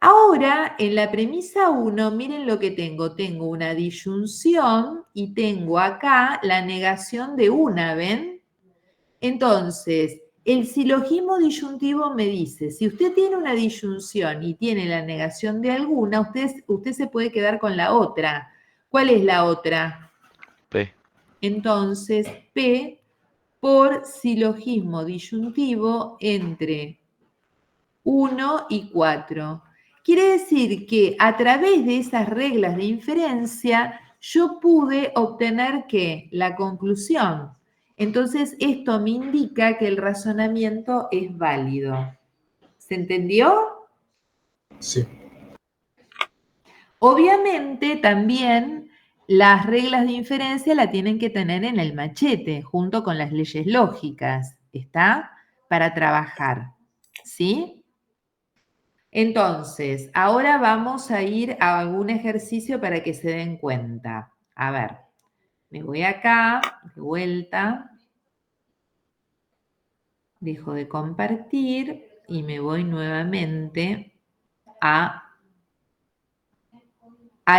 A: Ahora, en la premisa 1, miren lo que tengo. Tengo una disyunción y tengo acá la negación de una, ¿ven? Entonces, el silogismo disyuntivo me dice, si usted tiene una disyunción y tiene la negación de alguna, usted se puede quedar con la otra. ¿Cuál es la otra?
H: P.
A: Entonces, P por silogismo disyuntivo entre 1 y 4. Quiere decir que a través de esas reglas de inferencia yo pude obtener ¿qué? La conclusión. Entonces esto me indica que el razonamiento es válido. ¿Se entendió?
B: Sí.
A: Obviamente también las reglas de inferencia la tienen que tener en el machete junto con las leyes lógicas. ¿Está? Para trabajar. ¿Sí? Entonces, ahora vamos a ir a algún ejercicio para que se den cuenta. A ver, me voy acá, de vuelta, dejo de compartir y me voy nuevamente a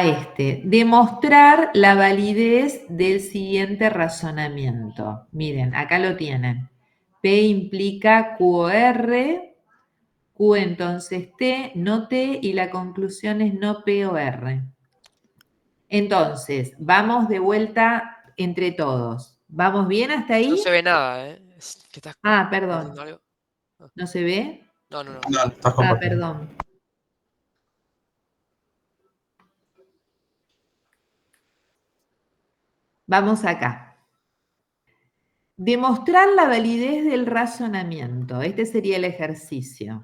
A: este. Demostrar la validez del siguiente razonamiento. Miren, acá lo tienen. P implica QOR. Q entonces T, no T, y la conclusión es no P o R. Entonces, vamos de vuelta entre todos. ¿Vamos bien hasta ahí?
F: No se ve nada, ¿eh? ¿Qué estás
A: Ah, perdón.
F: haciendo algo?
A: ¿No se ve?
F: No, no, no.
B: No, estás
A: Ah,
B: compartiendo.
A: perdón. Vamos acá. Demostrar la validez del razonamiento. Este sería el ejercicio.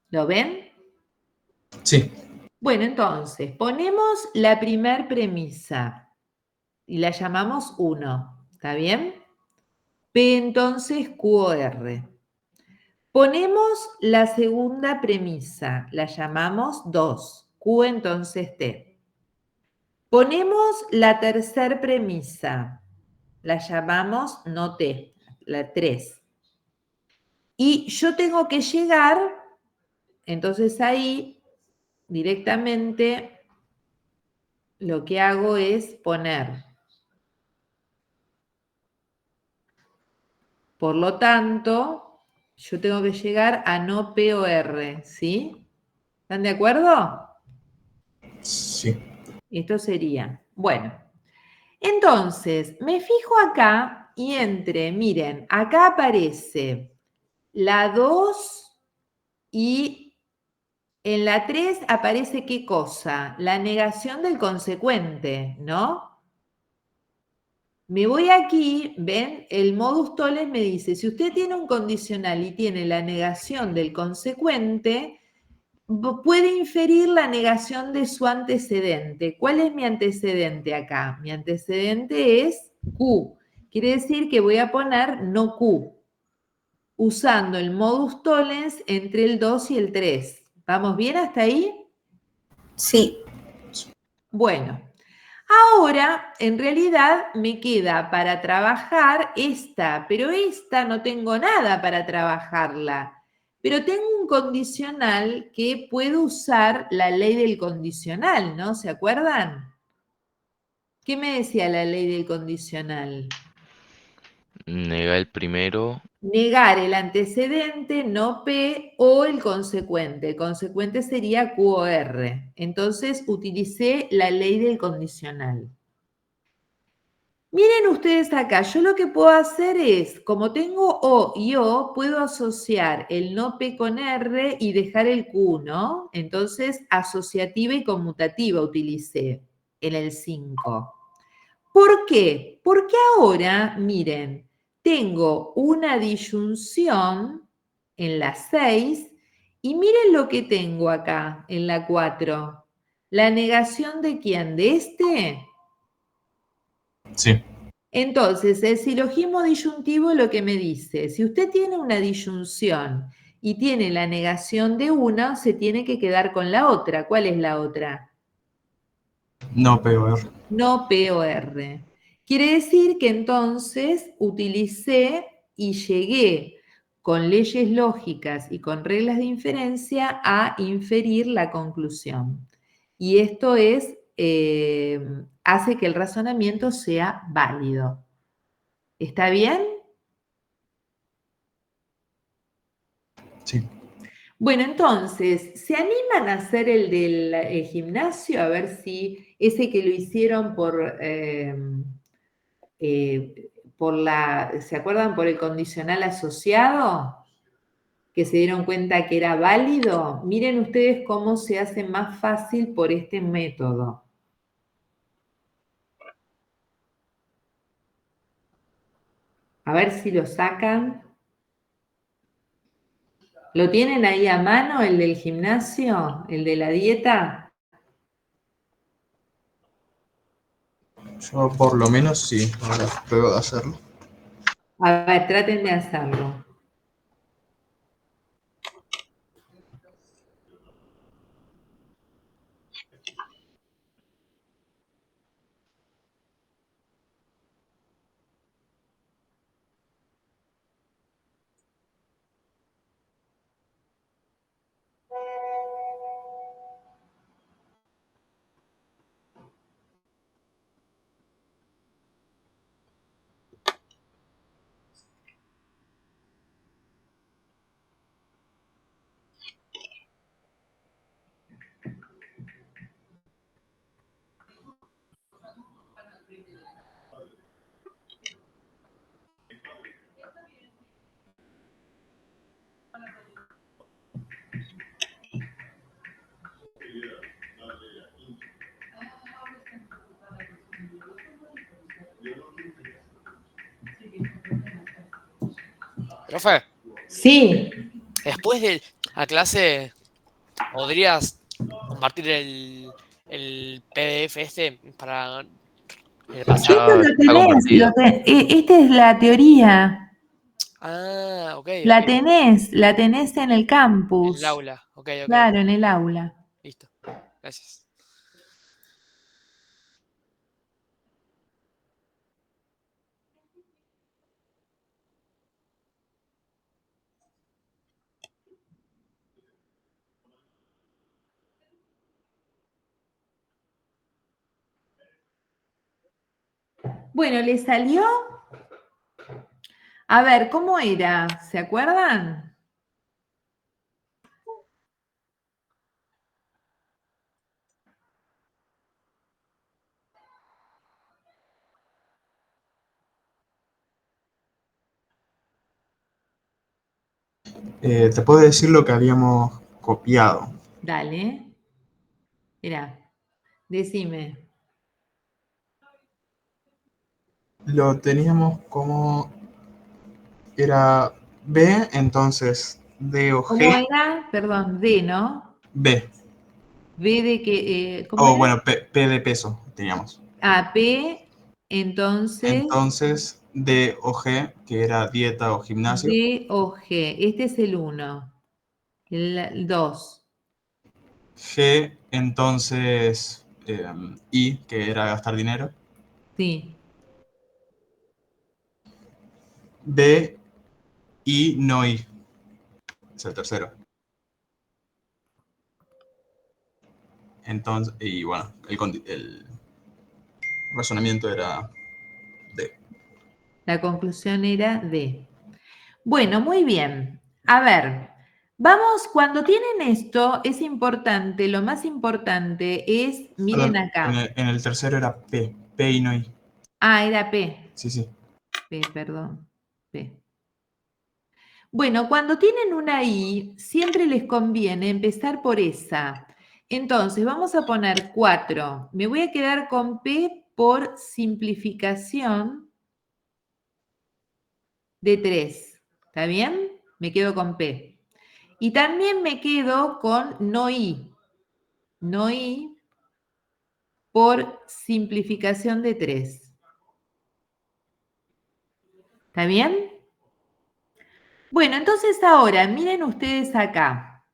A: ¿Lo ven?
B: Sí.
A: Bueno, entonces, ponemos la primer premisa y la llamamos 1. ¿Está bien? P entonces QOR. Ponemos la segunda premisa, la llamamos 2. Q entonces T. Ponemos la tercera premisa, la llamamos no T, la 3. Y yo tengo que llegar, entonces ahí directamente lo que hago es poner. Por lo tanto, yo tengo que llegar a no P o R, ¿sí? ¿Están de acuerdo?
B: Sí.
A: Esto sería, bueno. Entonces, me fijo acá y miren, acá aparece la 2 y en la 3 aparece ¿qué cosa? La negación del consecuente, ¿no? Me voy aquí, ven, el modus tollens me dice, si usted tiene un condicional y tiene la negación del consecuente, puede inferir la negación de su antecedente. ¿Cuál es mi antecedente acá? Mi antecedente es Q. Quiere decir que voy a poner no Q, usando el modus tollens entre el 2 y el 3. ¿Vamos bien hasta ahí?
C: Sí.
A: Bueno, ahora en realidad me queda para trabajar esta, pero esta no tengo nada para trabajarla. Pero tengo un condicional que puedo usar la ley del condicional, ¿no? ¿Se acuerdan? ¿Qué me decía la ley del condicional?
H: Nega el primero.
A: Negar el antecedente, no P, o el consecuente. El consecuente sería Q o R. Entonces utilicé la ley del condicional. Miren ustedes acá, yo lo que puedo hacer es, como tengo O y O, puedo asociar el no P con R y dejar el Q, ¿no? Entonces, asociativa y conmutativa utilicé en el 5. ¿Por qué? Porque ahora, miren, tengo una disyunción en la 6 y miren lo que tengo acá en la 4. ¿La negación de quién? ¿De este?
B: Sí.
A: Entonces, el silogismo disyuntivo lo que me dice, si usted tiene una disyunción y tiene la negación de una, se tiene que quedar con la otra. ¿Cuál es la otra?
B: No peor.
A: No P o R. Quiere decir que entonces utilicé y llegué con leyes lógicas y con reglas de inferencia a inferir la conclusión. Y esto hace que el razonamiento sea válido. ¿Está bien?
B: Sí.
A: Bueno, entonces, ¿se animan a hacer el del gimnasio? A ver si ese que lo hicieron ¿se acuerdan? Por el condicional asociado, que se dieron cuenta que era válido. Miren ustedes cómo se hace más fácil por este método. A ver si lo sacan. ¿Lo tienen ahí a mano, el del gimnasio, el de la dieta?
B: Yo por lo menos sí, ahora pruebo de hacerlo.
A: A ver, traten de hacerlo.
F: Profe,
A: Sí,
F: después de la clase, ¿podrías compartir el PDF este para
A: esto
F: pasar?
H: Ya
A: lo
H: está
A: tenés,
H: compartido.
A: esta es la teoría.
F: Ah, ok, ok.
A: La tenés en el
F: En el
A: campus.
F: aula. Ok, ok, ok.
A: Claro, en el aula.
F: Listo. Gracias.
A: Bueno, ¿le salió? A ver, ¿cómo era? ¿Se acuerdan?
B: Te puedo decir lo que habíamos copiado.
A: Dale. Mira, decime.
B: Lo teníamos como era B, entonces D o
A: ¿Cómo
B: G,
A: era? Perdón, D, ¿no?
B: B.
A: B de que, ¿cómo
B: O
A: era?
B: bueno, P de peso teníamos.
A: A, P, entonces
B: Entonces D o G, que era dieta o gimnasio.
A: D o G. Este es el 1. El 2.
B: G, entonces I, que era gastar dinero.
A: Sí.
B: B, I, no I. Es el tercero. Entonces, y bueno, el razonamiento era D.
A: La conclusión era D. Bueno, muy bien. A ver, vamos, cuando tienen esto, es importante, lo más importante es, miren
B: Perdón,
A: acá.
B: en el tercero era P, P y no I.
A: Ah, era P.
B: Sí, sí.
A: P, perdón. P. Bueno, cuando tienen una I, siempre les conviene empezar por esa. Entonces, vamos a poner 4. Me voy a quedar con P por simplificación de 3. ¿Está bien? Me quedo con P. Y también me quedo con no I. No I por simplificación de 3. ¿Está bien? Bueno, entonces ahora, miren ustedes acá.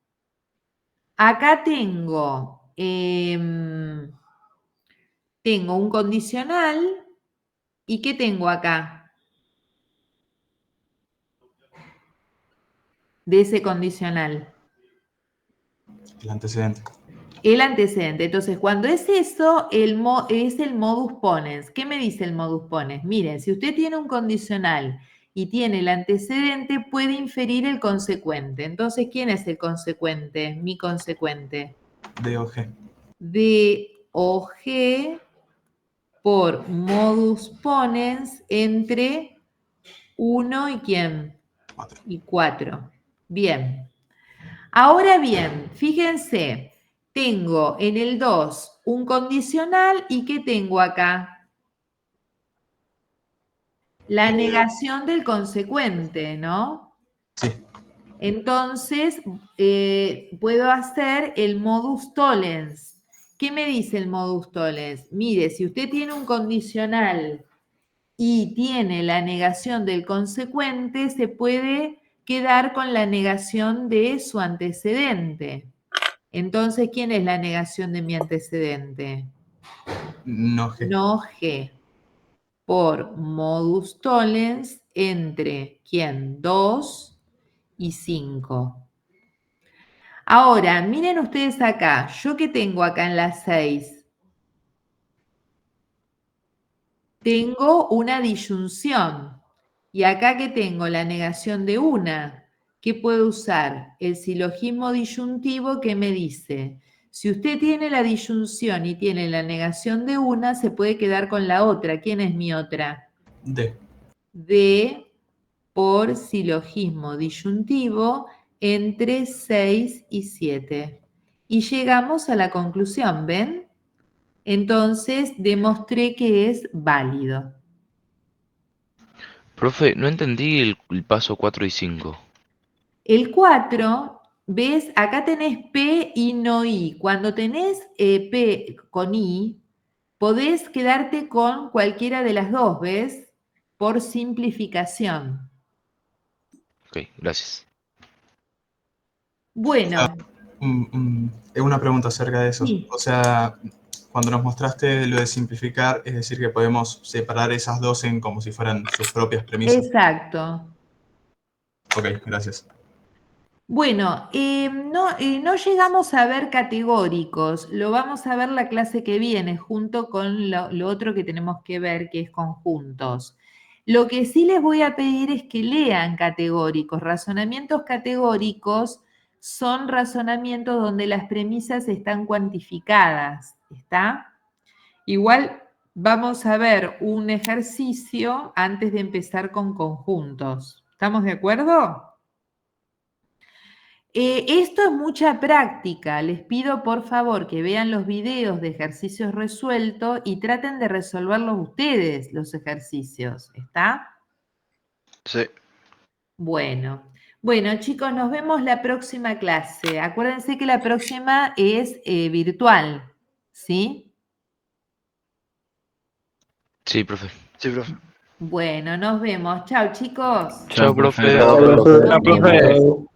A: Acá tengo un condicional. ¿Y qué tengo acá? de ese condicional?
B: El antecedente.
A: El antecedente. Entonces, cuando es eso, es el modus ponens. ¿Qué me dice el modus ponens? Miren, si usted tiene un condicional y tiene el antecedente, puede inferir el consecuente. Entonces, ¿quién es el consecuente? Mi consecuente.
B: D o G.
A: D o G por modus ponens entre 1 y ¿quién?
B: 4.
A: Y 4. Bien. Ahora bien, fíjense, tengo en el 2 un condicional y ¿qué tengo acá? La negación del consecuente, ¿no?
B: Sí.
A: Entonces, puedo hacer el modus tollens. ¿Qué me dice el modus tollens? Mire, si usted tiene un condicional y tiene la negación del consecuente, se puede quedar con la negación de su antecedente. Entonces, ¿quién es la negación de mi antecedente?
B: No G.
A: No G. Por modus tollens entre, ¿quién? 2 y 5. Ahora, miren ustedes acá. ¿Yo qué tengo acá en la 6? Tengo una disyunción. Y acá que tengo la negación de una. ¿Qué puedo usar? El silogismo disyuntivo que me dice, si usted tiene la disyunción y tiene la negación de una, se puede quedar con la otra. ¿Quién es mi otra?
B: D.
A: D por silogismo disyuntivo entre 6 y 7. Y llegamos a la conclusión, ¿ven? Entonces demostré que es válido.
H: Profe, no entendí el paso 4 y 5.
A: El 4, ¿ves? Acá tenés P y no I. Cuando tenés P con I, podés quedarte con cualquiera de las dos, ¿ves? Por simplificación.
H: Ok, gracias.
A: Bueno,
B: Una pregunta acerca de eso.
A: sí.
B: O sea, cuando nos mostraste lo de simplificar, es decir, que podemos separar esas dos en como si fueran sus propias premisas.
A: Exacto.
B: Ok, gracias.
A: Bueno, no llegamos a ver categóricos, lo vamos a ver la clase que viene junto con lo otro que tenemos que ver, que es conjuntos. Lo que sí les voy a pedir es que lean categóricos. Razonamientos categóricos son razonamientos donde las premisas están cuantificadas, ¿está? Igual vamos a ver un ejercicio antes de empezar con conjuntos. ¿Estamos de acuerdo? Esto es mucha práctica. Les pido por favor que vean los videos de ejercicios resueltos y traten de resolverlos ustedes, los ejercicios. ¿Está?
E: Sí.
A: Bueno, chicos, nos vemos la próxima clase. Acuérdense que la próxima es virtual, ¿sí?
H: Sí, profe.
E: Sí, profe.
A: Bueno, nos vemos. Chao, chicos.
H: Chao, profe.
D: Chao,
A: Nos
D: profe.
A: vemos.
D: Chao.